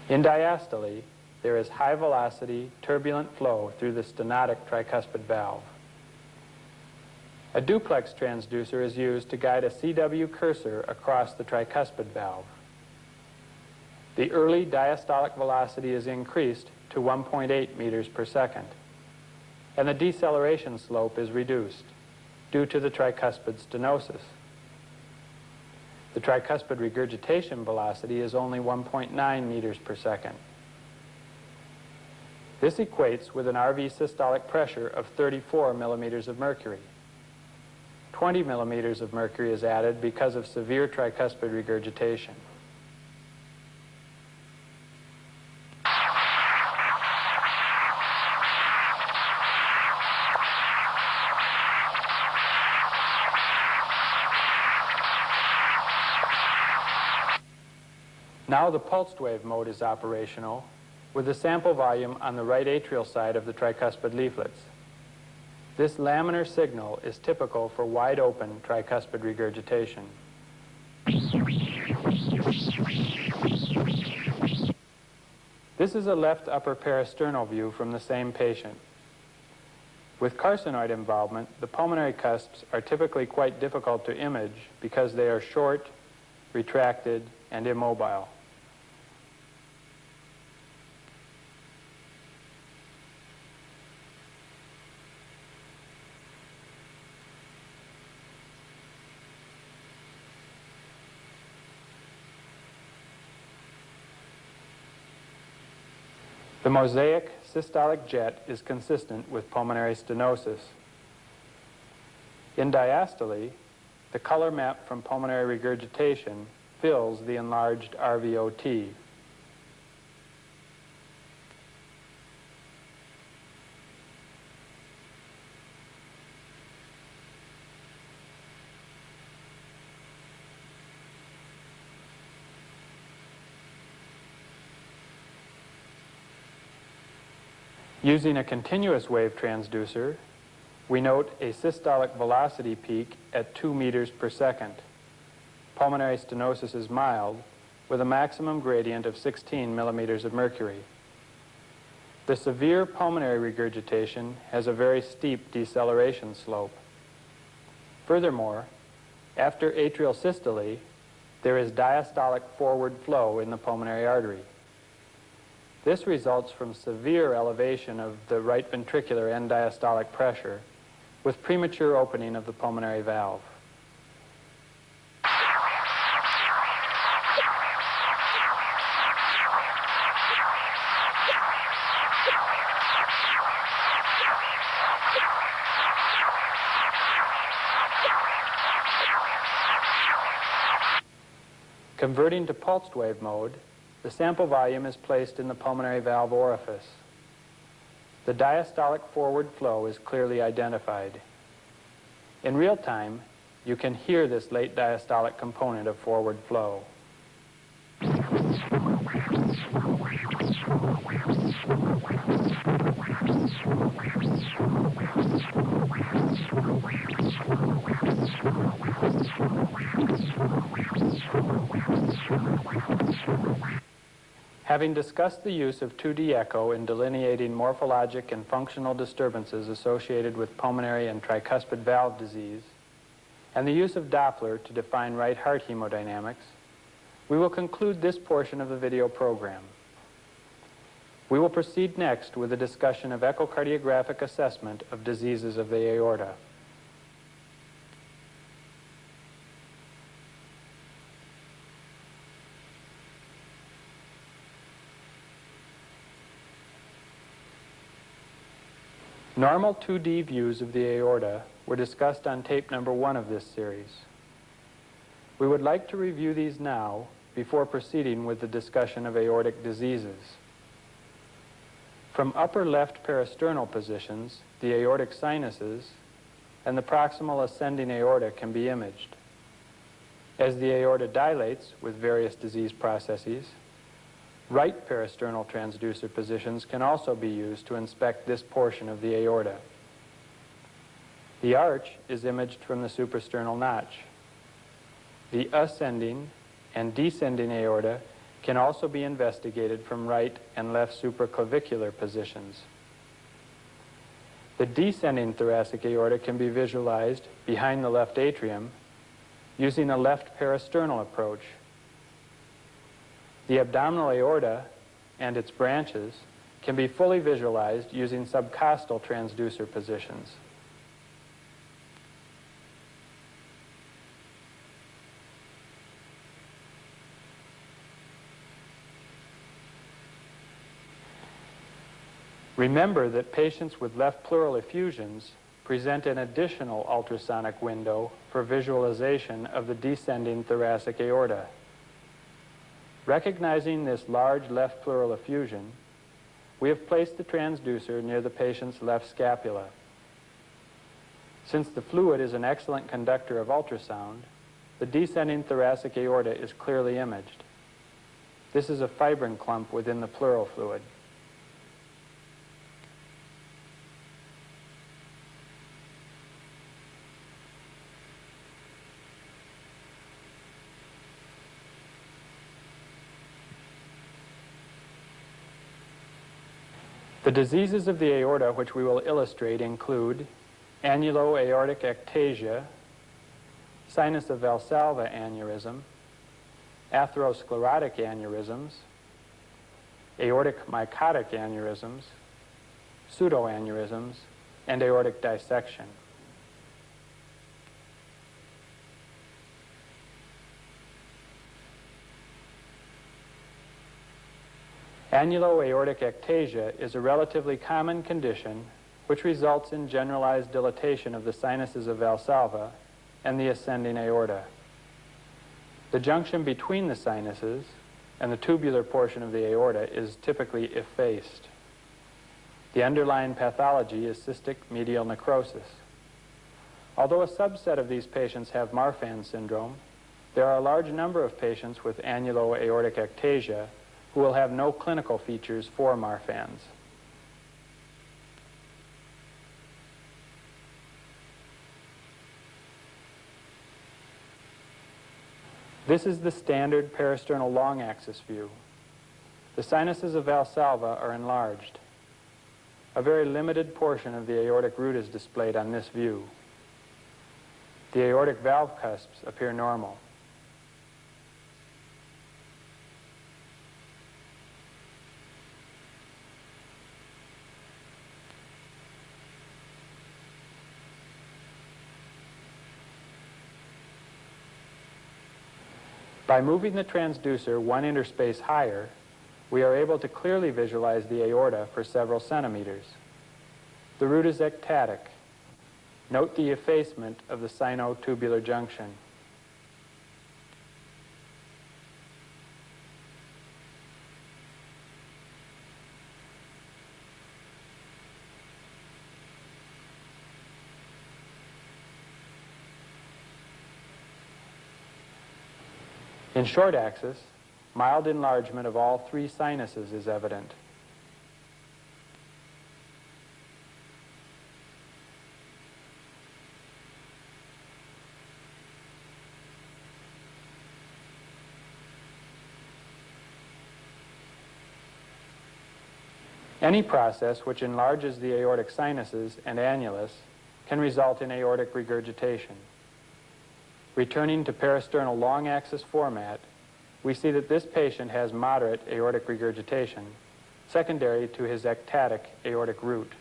In diastole, there is high velocity, turbulent flow through the stenotic tricuspid valve. A duplex transducer is used to guide a CW cursor across the tricuspid valve. The early diastolic velocity is increased to 1.8 meters per second, and the deceleration slope is reduced due to the tricuspid stenosis. The tricuspid regurgitation velocity is only 1.9 meters per second. This equates with an RV systolic pressure of 34 millimeters of mercury. 20 millimeters of mercury is added because of severe tricuspid regurgitation. Now the pulsed wave mode is operational, with the sample volume on the right atrial side of the tricuspid leaflets. This laminar signal is typical for wide-open tricuspid regurgitation. This is a left upper parasternal view from the same patient. With carcinoid involvement, the pulmonary cusps are typically quite difficult to image because they are short, retracted, and immobile. The mosaic systolic jet is consistent with pulmonary stenosis. In diastole, the color map from pulmonary regurgitation fills the enlarged RVOT. Using a continuous wave transducer, we note a systolic velocity peak at 2 meters per second. Pulmonary stenosis is mild, with a maximum gradient of 16 millimeters of mercury. The severe pulmonary regurgitation has a very steep deceleration slope. Furthermore, after atrial systole, there is diastolic forward flow in the pulmonary artery. This results from severe elevation of the right ventricular end diastolic pressure with premature opening of the pulmonary valve. Converting to pulsed wave mode, the sample volume is placed in the pulmonary valve orifice. The diastolic forward flow is clearly identified. In real time, you can hear this late diastolic component of forward flow. Having discussed the use of 2D echo in delineating morphologic and functional disturbances associated with pulmonary and tricuspid valve disease, and the use of Doppler to define right heart hemodynamics, we will conclude this portion of the video program. We will proceed next with a discussion of echocardiographic assessment of diseases of the aorta. Normal 2D views of the aorta were discussed on tape number 1 of this series. We would like to review these now before proceeding with the discussion of aortic diseases. From upper left peristernal positions, the aortic sinuses and the proximal ascending aorta can be imaged. As the aorta dilates with various disease processes, right peristernal transducer positions can also be used to inspect this portion of the aorta. The arch is imaged from the suprasternal notch. The ascending and descending aorta can also be investigated from right and left supraclavicular positions. The descending thoracic aorta can be visualized behind the left atrium using a left peristernal approach. The abdominal aorta and its branches can be fully visualized using subcostal transducer positions. Remember that patients with left pleural effusions present an additional ultrasonic window for visualization of the descending thoracic aorta. Recognizing this large left pleural effusion, we have placed the transducer near the patient's left scapula. Since the fluid is an excellent conductor of ultrasound, the descending thoracic aorta is clearly imaged. This is a fibrin clump within the pleural fluid. The diseases of the aorta which we will illustrate include annulo-aortic ectasia, sinus of Valsalva aneurysm, atherosclerotic aneurysms, aortic mycotic aneurysms, pseudoaneurysms, and aortic dissection. Annulo-aortic ectasia is a relatively common condition which results in generalized dilatation of the sinuses of Valsalva and the ascending aorta. The junction between the sinuses and the tubular portion of the aorta is typically effaced. The underlying pathology is cystic medial necrosis. Although a subset of these patients have Marfan syndrome, there are a large number of patients with annulo-aortic ectasia who will have no clinical features for Marfan's. This is the standard peristernal long axis view. The sinuses of Valsalva are enlarged. A very limited portion of the aortic root is displayed on this view. The aortic valve cusps appear normal. By moving the transducer one interspace higher, we are able to clearly visualize the aorta for several centimeters. The root is ectatic. Note the effacement of the sinotubular junction. In short axis, mild enlargement of all three sinuses is evident. Any process which enlarges the aortic sinuses and annulus can result in aortic regurgitation. Returning to peristernal long axis format, we see that this patient has moderate aortic regurgitation, secondary to his ectatic aortic root.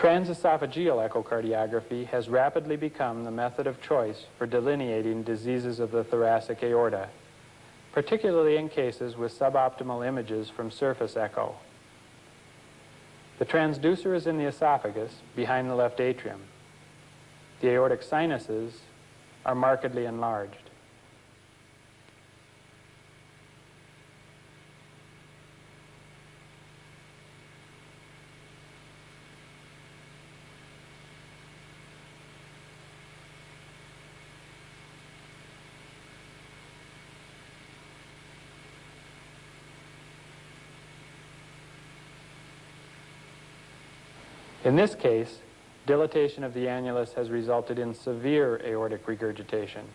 Transesophageal echocardiography has rapidly become the method of choice for delineating diseases of the thoracic aorta, particularly in cases with suboptimal images from surface echo. The transducer is in the esophagus, behind the left atrium. The aortic sinuses are markedly enlarged. In this case, dilatation of the annulus has resulted in severe aortic regurgitation.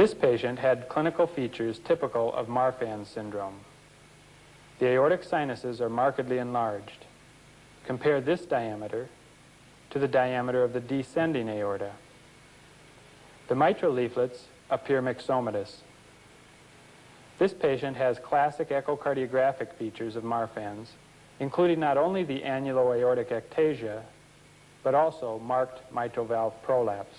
This patient had clinical features typical of Marfan's syndrome. The aortic sinuses are markedly enlarged. Compare this diameter to the diameter of the descending aorta. The mitral leaflets appear myxomatous. This patient has classic echocardiographic features of Marfan's, including not only the annulo-aortic ectasia, but also marked mitral valve prolapse.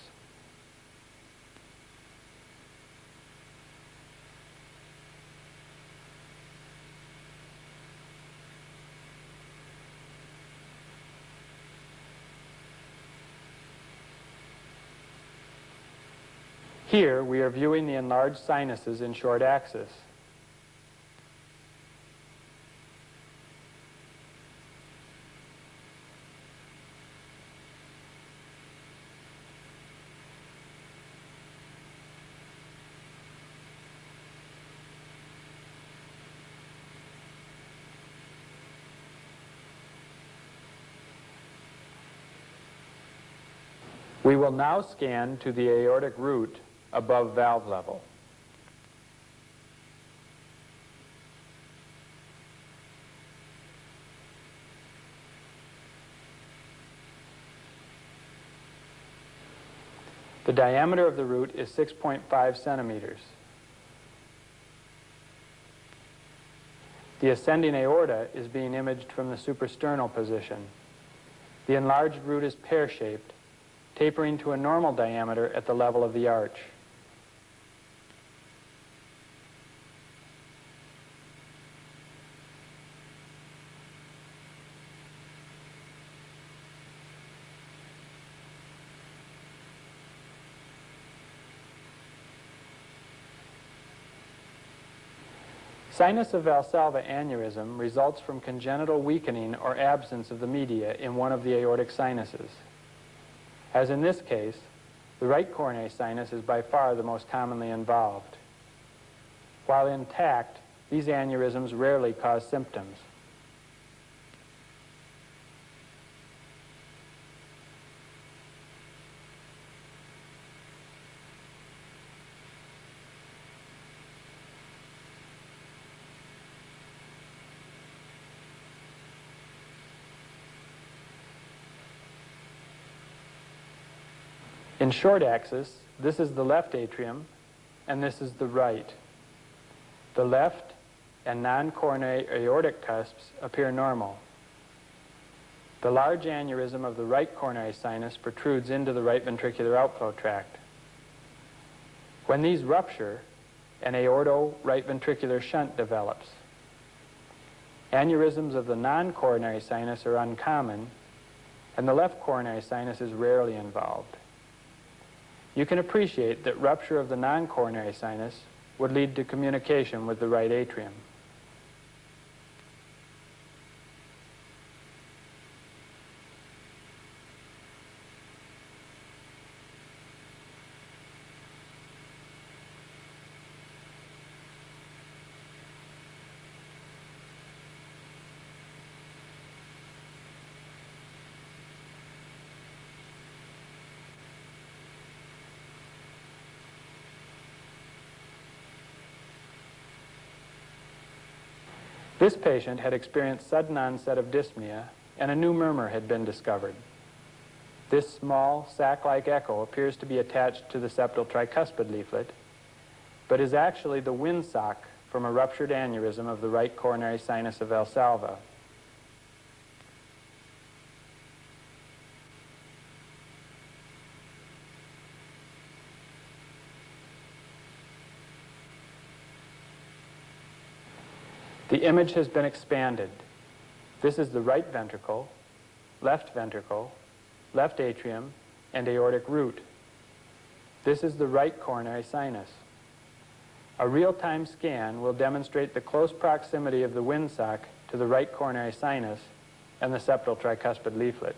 Here, we are viewing the enlarged sinuses in short axis. We will now scan to the aortic root above valve level. The diameter of the root is 6.5 centimeters. The ascending aorta is being imaged from the suprasternal position. The enlarged root is pear-shaped, tapering to a normal diameter at the level of the arch. Sinus of Valsalva aneurysm results from congenital weakening or absence of the media in one of the aortic sinuses. As in this case, the right coronary sinus is by far the most commonly involved. While intact, these aneurysms rarely cause symptoms. In short axis, this is the left atrium, and this is the right. The left and non-coronary aortic cusps appear normal. The large aneurysm of the right coronary sinus protrudes into the right ventricular outflow tract. When these rupture, an aorto-right ventricular shunt develops. Aneurysms of the non-coronary sinus are uncommon, and the left coronary sinus is rarely involved. You can appreciate that rupture of the non-coronary sinus would lead to communication with the right atrium. This patient had experienced sudden onset of dyspnea, and a new murmur had been discovered. This small, sac-like echo appears to be attached to the septal tricuspid leaflet, but is actually the windsock from a ruptured aneurysm of the right coronary sinus of Valsalva. The image has been expanded. This is the right ventricle, left atrium, and aortic root. This is the right coronary sinus. A real-time scan will demonstrate the close proximity of the windsock to the right coronary sinus and the septal tricuspid leaflet.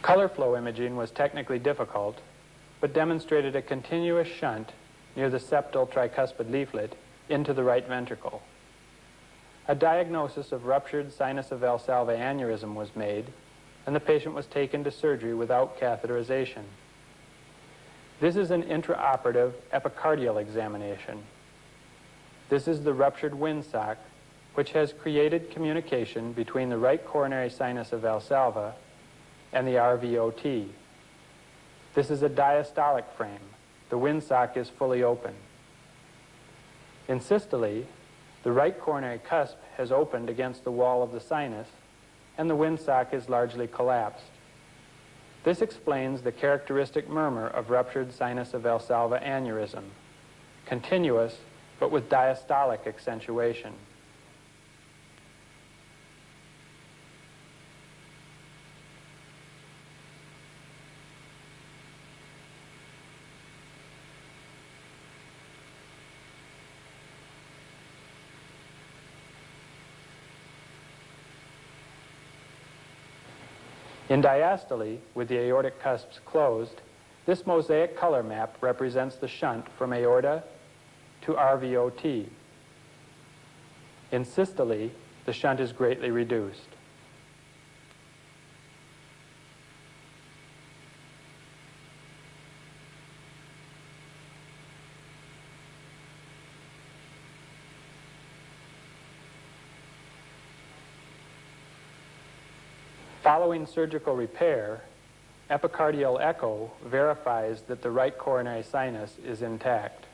Color flow imaging was technically difficult, but demonstrated a continuous shunt near the septal tricuspid leaflet into the right ventricle. A diagnosis of ruptured sinus of Valsalva aneurysm was made, and the patient was taken to surgery without catheterization. This is an intraoperative epicardial examination. This is the ruptured windsock, which has created communication between the right coronary sinus of Valsalva and the RVOT. This is a diastolic frame. The windsock is fully open. In systole, the right coronary cusp has opened against the wall of the sinus, and the windsock is largely collapsed. This explains the characteristic murmur of ruptured sinus of Valsalva aneurysm, continuous but with diastolic accentuation. In diastole, with the aortic cusps closed, this mosaic color map represents the shunt from aorta to RVOT. In systole, the shunt is greatly reduced. Following surgical repair, epicardial echo verifies that the right coronary sinus is intact.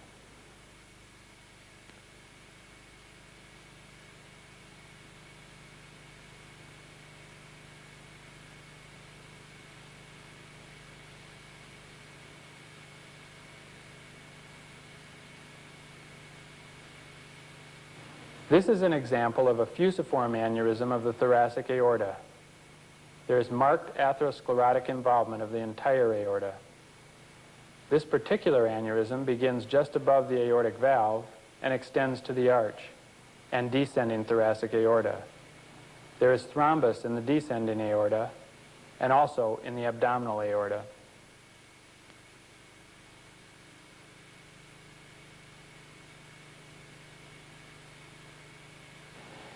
This is an example of a fusiform aneurysm of the thoracic aorta. There is marked atherosclerotic involvement of the entire aorta. This particular aneurysm begins just above the aortic valve and extends to the arch and descending thoracic aorta. There is thrombus in the descending aorta and also in the abdominal aorta.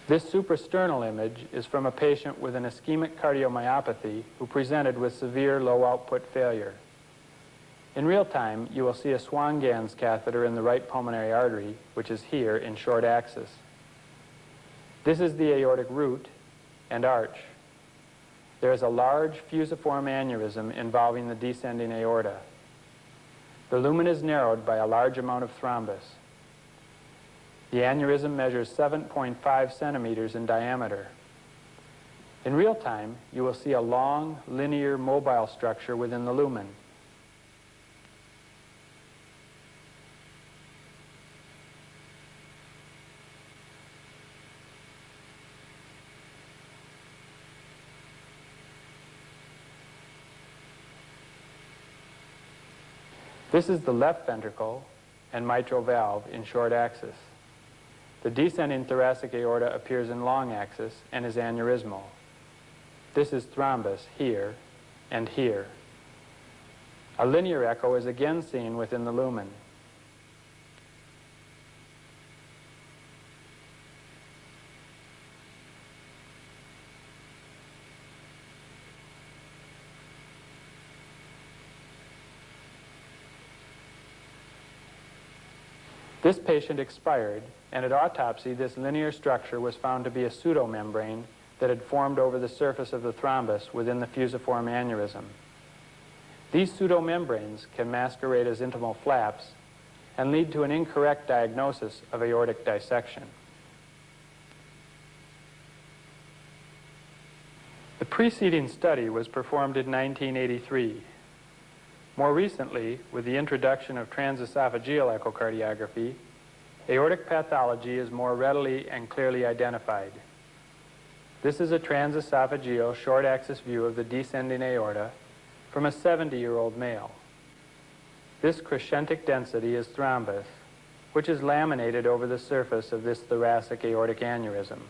This suprasternal image is from a patient with an ischemic cardiomyopathy who presented with severe low output failure. In real time, you will see a Swan-Ganz catheter in the right pulmonary artery, which is here in short axis. This is the aortic root and arch. There is a large fusiform aneurysm involving the descending aorta. The lumen is narrowed by a large amount of thrombus. The aneurysm measures 7.5 centimeters in diameter. In real time, you will see a long, linear, mobile structure within the lumen. This is the left ventricle and mitral valve in short axis. The descending thoracic aorta appears in long axis and is aneurysmal. This is thrombus here and here. A linear echo is again seen within the lumen. This patient expired, and at autopsy, this linear structure was found to be a pseudomembrane that had formed over the surface of the thrombus within the fusiform aneurysm. These pseudomembranes can masquerade as intimal flaps and lead to an incorrect diagnosis of aortic dissection. The preceding study was performed in 1983. More recently, with the introduction of transesophageal echocardiography, aortic pathology is more readily and clearly identified. This is a transesophageal short-axis view of the descending aorta from a 70-year-old male. This crescentic density is thrombus, which is laminated over the surface of this thoracic aortic aneurysm.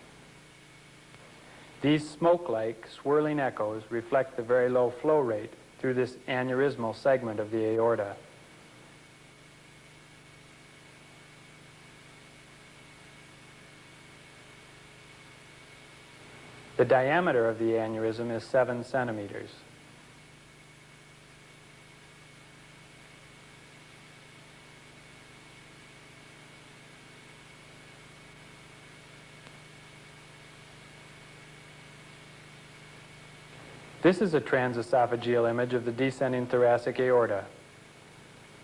These smoke-like, swirling echoes reflect the very low flow rate through this aneurysmal segment of the aorta. The diameter of the aneurysm is 7 centimeters. This is a transesophageal image of the descending thoracic aorta.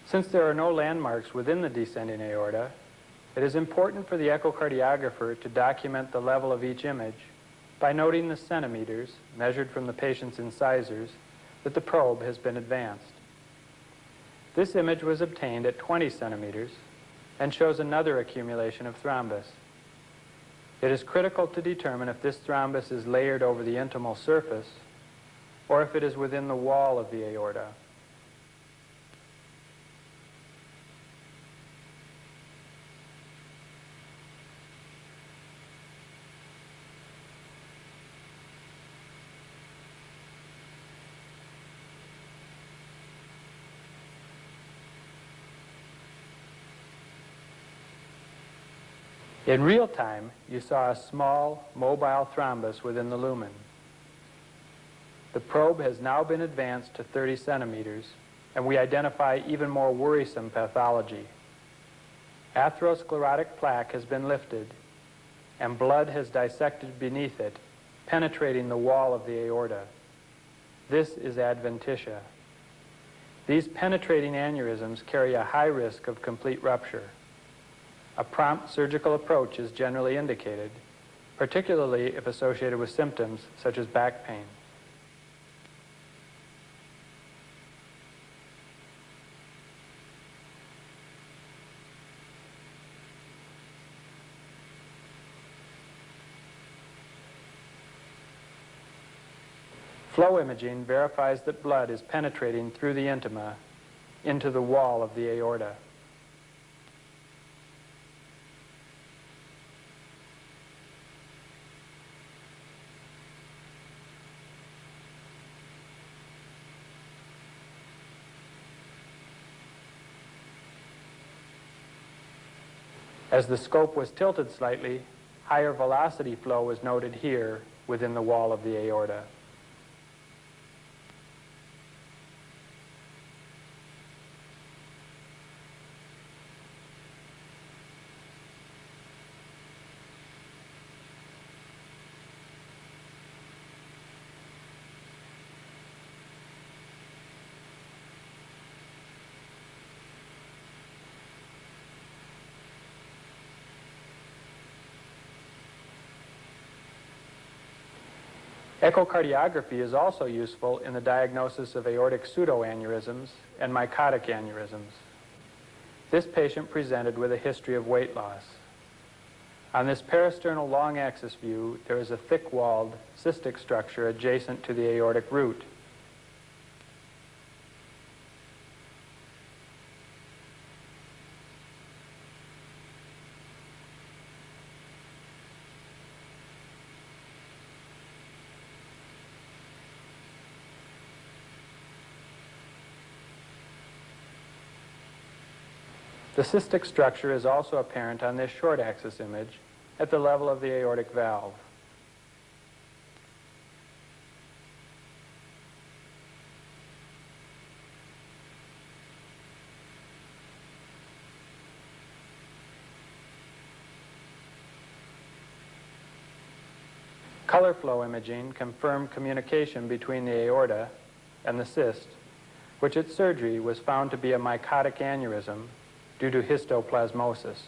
Since there are no landmarks within the descending aorta, it is important for the echocardiographer to document the level of each image by noting the centimeters, measured from the patient's incisors, that the probe has been advanced. This image was obtained at 20 centimeters and shows another accumulation of thrombus. It is critical to determine if this thrombus is layered over the intimal surface or if it is within the wall of the aorta. In real time, you saw a small, mobile thrombus within the lumen. The probe has now been advanced to 30 centimeters, and we identify even more worrisome pathology. Atherosclerotic plaque has been lifted, and blood has dissected beneath it, penetrating the wall of the aorta. This is adventitia. These penetrating aneurysms carry a high risk of complete rupture. A prompt surgical approach is generally indicated, particularly if associated with symptoms such as back pain. Flow imaging verifies that blood is penetrating through the intima into the wall of the aorta. As the scope was tilted slightly, Higher velocity flow is noted here within the wall of the aorta. Echocardiography is also useful in the diagnosis of aortic pseudoaneurysms and mycotic aneurysms. This patient presented with a history of weight loss. On this parasternal long axis view, there is a thick-walled cystic structure adjacent to the aortic root. The cystic structure is also apparent on this short axis image at the level of the aortic valve. Color flow imaging confirmed communication between the aorta and the cyst, which at surgery was found to be a mycotic aneurysm due to histoplasmosis.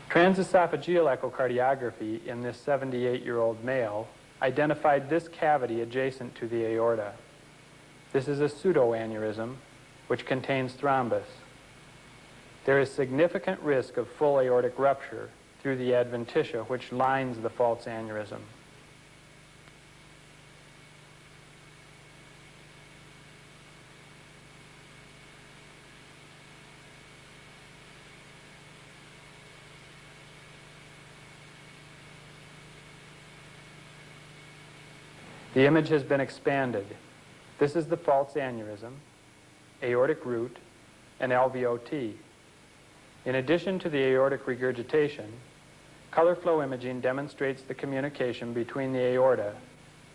Transesophageal echocardiography in this 78-year-old male identified this cavity adjacent to the aorta. This is a pseudoaneurysm which contains thrombus. There is significant risk of full aortic rupture through the adventitia which lines the false aneurysm. The image has been expanded. This is the false aneurysm, aortic root, and LVOT. In addition to the aortic regurgitation, color flow imaging demonstrates the communication between the aorta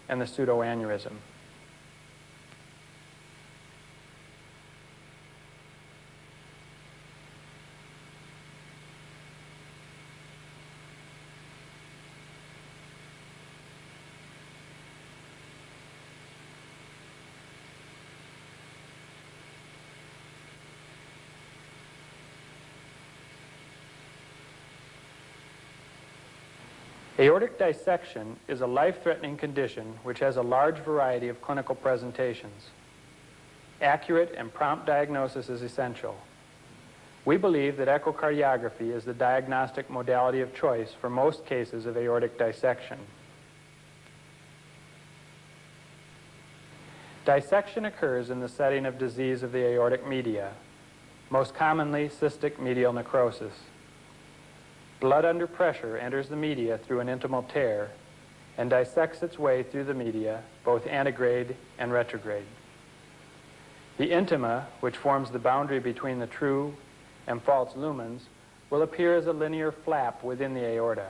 and the pseudoaneurysm. Aortic dissection is a life-threatening condition which has a large variety of clinical presentations. Accurate and prompt diagnosis is essential. We believe that echocardiography is the diagnostic modality of choice for most cases of aortic dissection. Dissection occurs in the setting of disease of the aortic media, most commonly cystic medial necrosis. Blood under pressure enters the media through an intimal tear and dissects its way through the media, both antegrade and retrograde. The intima, which forms the boundary between the true and false lumens, will appear as a linear flap within the aorta.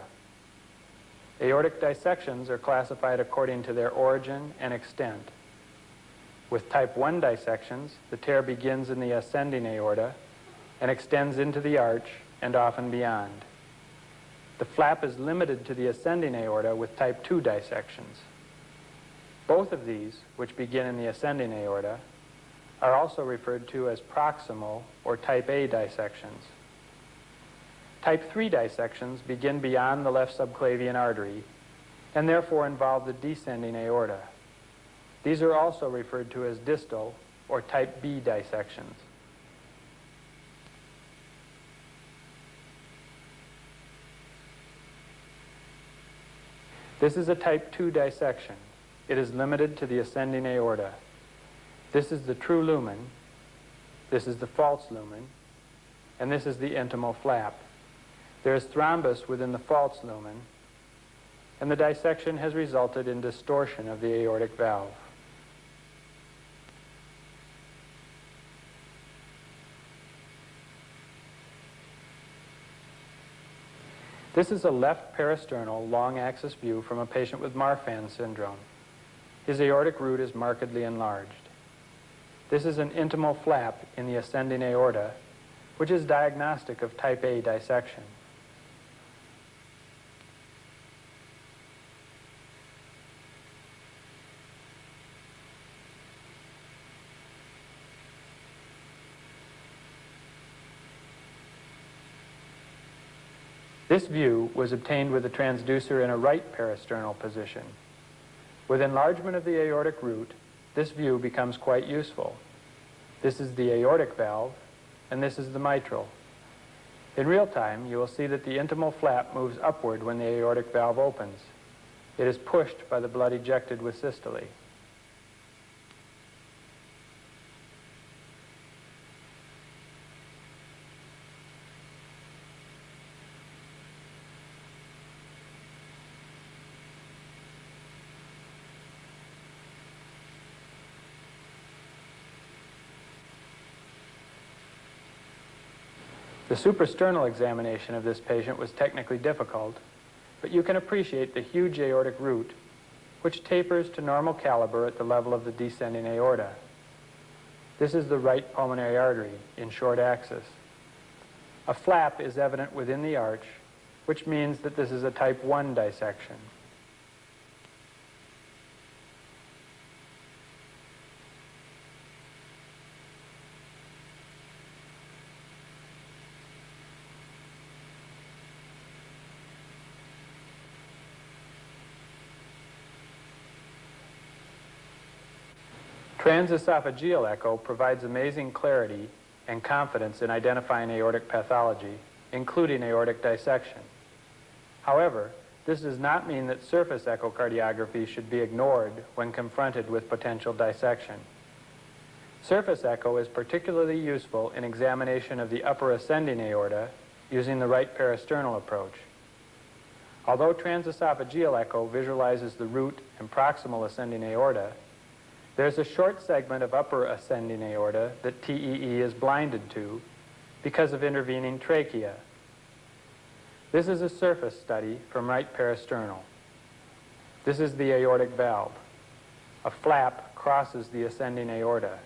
Aortic dissections are classified according to their origin and extent. With type 1 dissections, the tear begins in the ascending aorta and extends into the arch and often beyond. The flap is limited to the ascending aorta with type 2 dissections. Both of these, which begin in the ascending aorta, are also referred to as proximal or type A dissections. Type 3 dissections begin beyond the left subclavian artery and therefore involve the descending aorta. These are also referred to as distal or type B dissections. This is a type 2 dissection. it is limited to the ascending aorta. This is the true lumen, this is the false lumen, and this is the intimal flap. There is thrombus within the false lumen, and the dissection has resulted in distortion of the aortic valve. This is a left parasternal long axis view from a patient with Marfan syndrome. His aortic root is markedly enlarged. This is an intimal flap in the ascending aorta, which is diagnostic of type A dissection. This view was obtained with a transducer in a right parasternal position. With enlargement of the aortic root, this view becomes quite useful. This is the aortic valve, and this is the mitral. In real time, you will see that the intimal flap moves upward when the aortic valve opens. It is pushed by the blood ejected with systole. The suprasternal examination of this patient was technically difficult, but you can appreciate the huge aortic root, which tapers to normal caliber at the level of the descending aorta. This is the right pulmonary artery in short axis. A flap is evident within the arch, which means that this is a type 1 dissection. Transesophageal echo provides amazing clarity and confidence in identifying aortic pathology, including aortic dissection. However, this does not mean that surface echocardiography should be ignored when confronted with potential dissection. Surface echo is particularly useful in examination of the upper ascending aorta using the right parasternal approach. Although transesophageal echo visualizes the root and proximal ascending aorta, there's a short segment of upper ascending aorta that TEE is blinded to because of intervening trachea. This is a surface study from right parasternal. This is the aortic valve. A flap crosses the ascending aorta.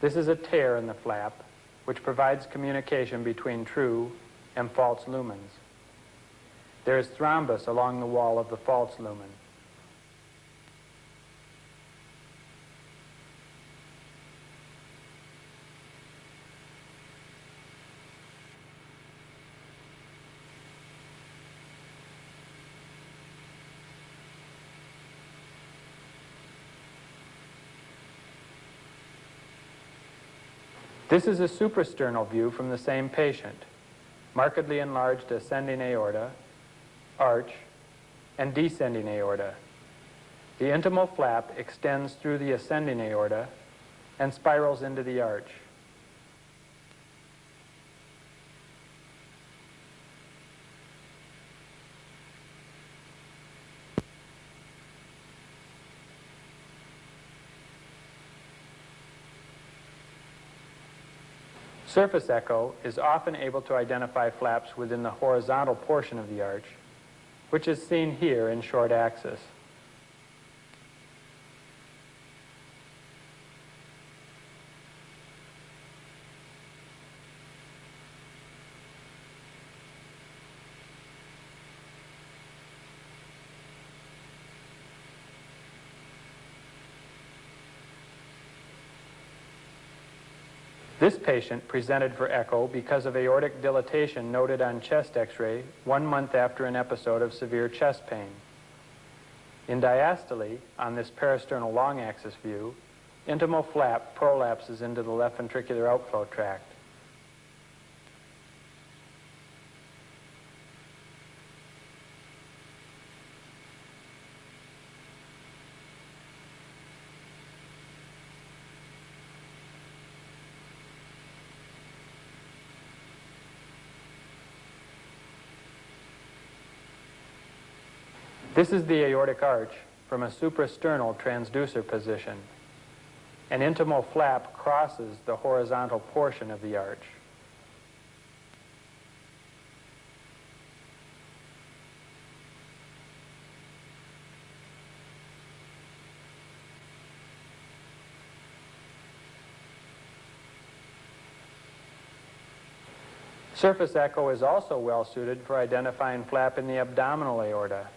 This is a tear in the flap, which provides communication between true and false lumens. There is thrombus along the wall of the false lumen. This is a suprasternal view from the same patient. Markedly enlarged ascending aorta, arch, and descending aorta. The intimal flap extends through the ascending aorta and spirals into the arch. Surface echo is often able to identify flaps within the horizontal portion of the arch, which is seen here in short axis. This patient presented for echo because of aortic dilatation noted on chest x-ray 1 month after an episode of severe chest pain. In diastole, on this parasternal long axis view, intimal flap prolapses into the left ventricular outflow tract. This is the aortic arch from a suprasternal transducer position. An intimal flap crosses the horizontal portion of the arch. Surface echo is also well suited for identifying flap in the abdominal aorta.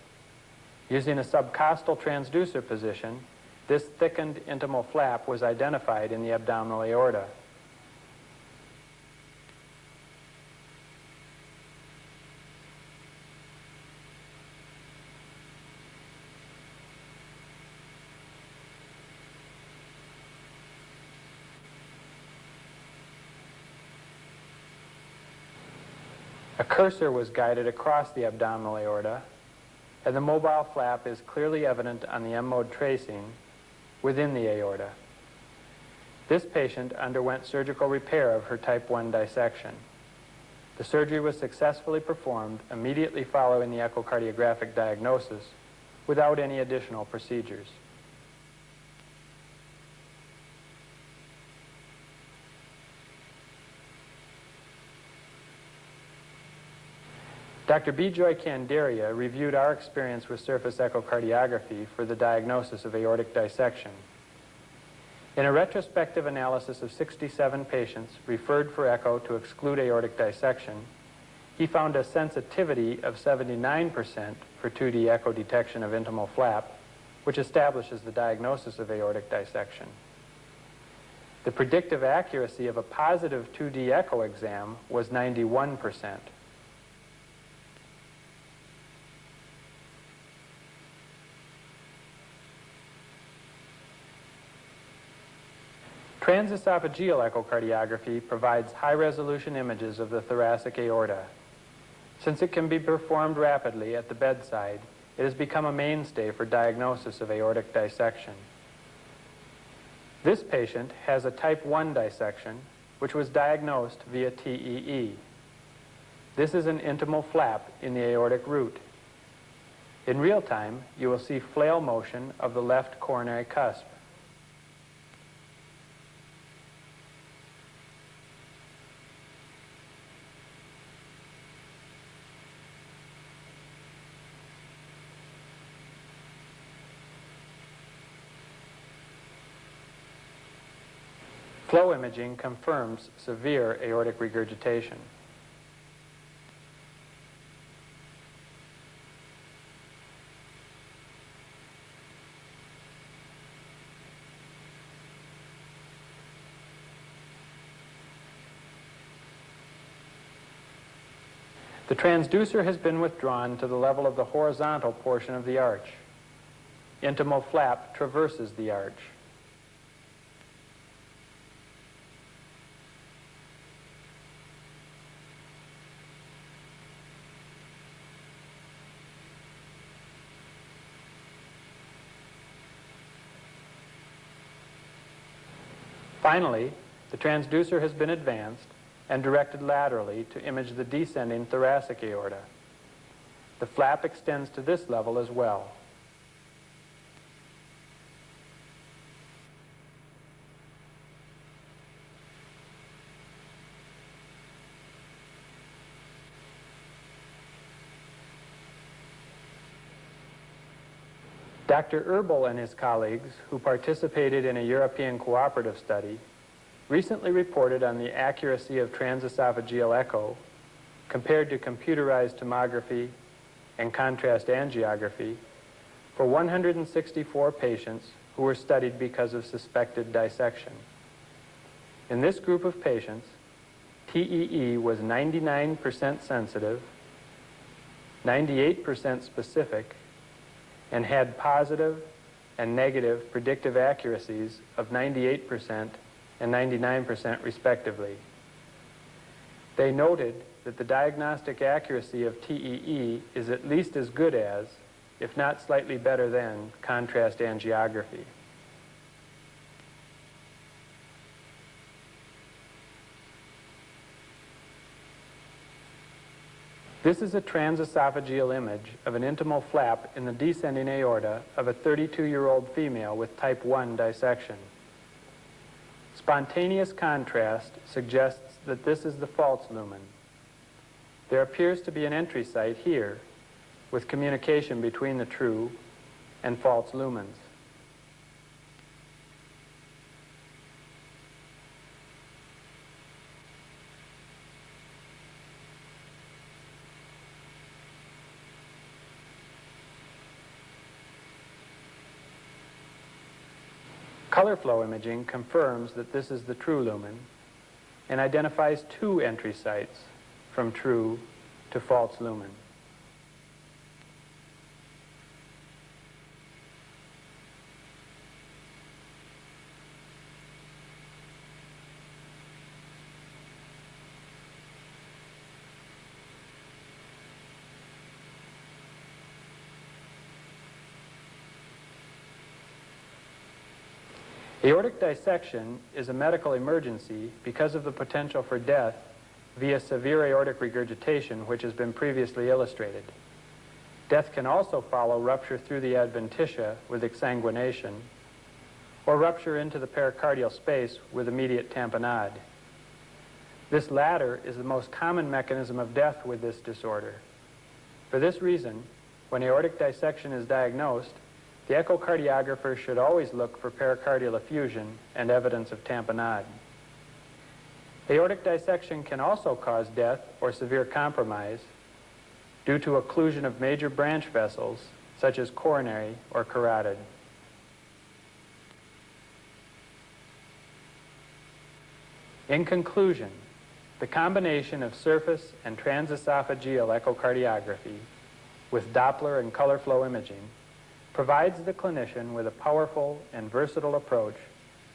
Using a subcostal transducer position, this thickened intimal flap was identified in the abdominal aorta. A cursor was guided across the abdominal aorta, and the mobile flap is clearly evident on the M-mode tracing within the aorta. This patient underwent surgical repair of her type 1 dissection. The surgery was successfully performed immediately following the echocardiographic diagnosis without any additional procedures. Dr. Bijoy Candaria reviewed our experience with surface echocardiography for the diagnosis of aortic dissection. In a retrospective analysis of 67 patients referred for echo to exclude aortic dissection, he found a sensitivity of 79% for 2D echo detection of intimal flap, which establishes the diagnosis of aortic dissection. The predictive accuracy of a positive 2D echo exam was 91%. Transesophageal echocardiography provides high-resolution images of the thoracic aorta. Since it can be performed rapidly at the bedside, it has become a mainstay for diagnosis of aortic dissection. This patient has a type 1 dissection, which was diagnosed via TEE. This is an intimal flap in the aortic root. In real time, you will see flail motion of the left coronary cusp. Flow imaging confirms severe aortic regurgitation. The transducer has been withdrawn to the level of the horizontal portion of the arch. Intimal flap traverses the arch. Finally, the transducer has been advanced and directed laterally to image the descending thoracic aorta. The flap extends to this level as well. Dr. Erbel and his colleagues, who participated in a European cooperative study, recently reported on the accuracy of transesophageal echo compared to computerized tomography and contrast angiography for 164 patients who were studied because of suspected dissection. In this group of patients, TEE was 99% sensitive, 98% specific, and had positive and negative predictive accuracies of 98% and 99% respectively. They noted that the diagnostic accuracy of TEE is at least as good as, if not slightly better than, contrast angiography. This is a transesophageal image of an intimal flap in the descending aorta of a 32-year-old female with type 1 dissection. Spontaneous contrast suggests that this is the false lumen. There appears to be an entry site here with communication between the true and false lumens. Color flow imaging confirms that this is the true lumen and identifies two entry sites from true to false lumen. Aortic dissection is a medical emergency because of the potential for death via severe aortic regurgitation, which has been previously illustrated. Death can also follow rupture through the adventitia with exsanguination, or rupture into the pericardial space with immediate tamponade. This latter is the most common mechanism of death with this disorder. For this reason, when aortic dissection is diagnosed, the echocardiographer should always look for pericardial effusion and evidence of tamponade. Aortic dissection can also cause death or severe compromise due to occlusion of major branch vessels, such as coronary or carotid. In conclusion, the combination of surface and transesophageal echocardiography with Doppler and color flow imaging provides the clinician with a powerful and versatile approach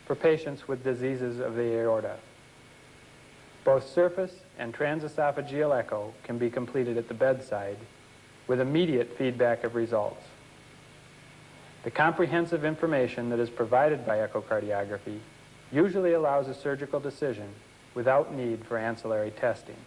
for patients with diseases of the aorta. Both surface and transesophageal echo can be completed at the bedside with immediate feedback of results. The comprehensive information that is provided by echocardiography usually allows a surgical decision without need for ancillary testing.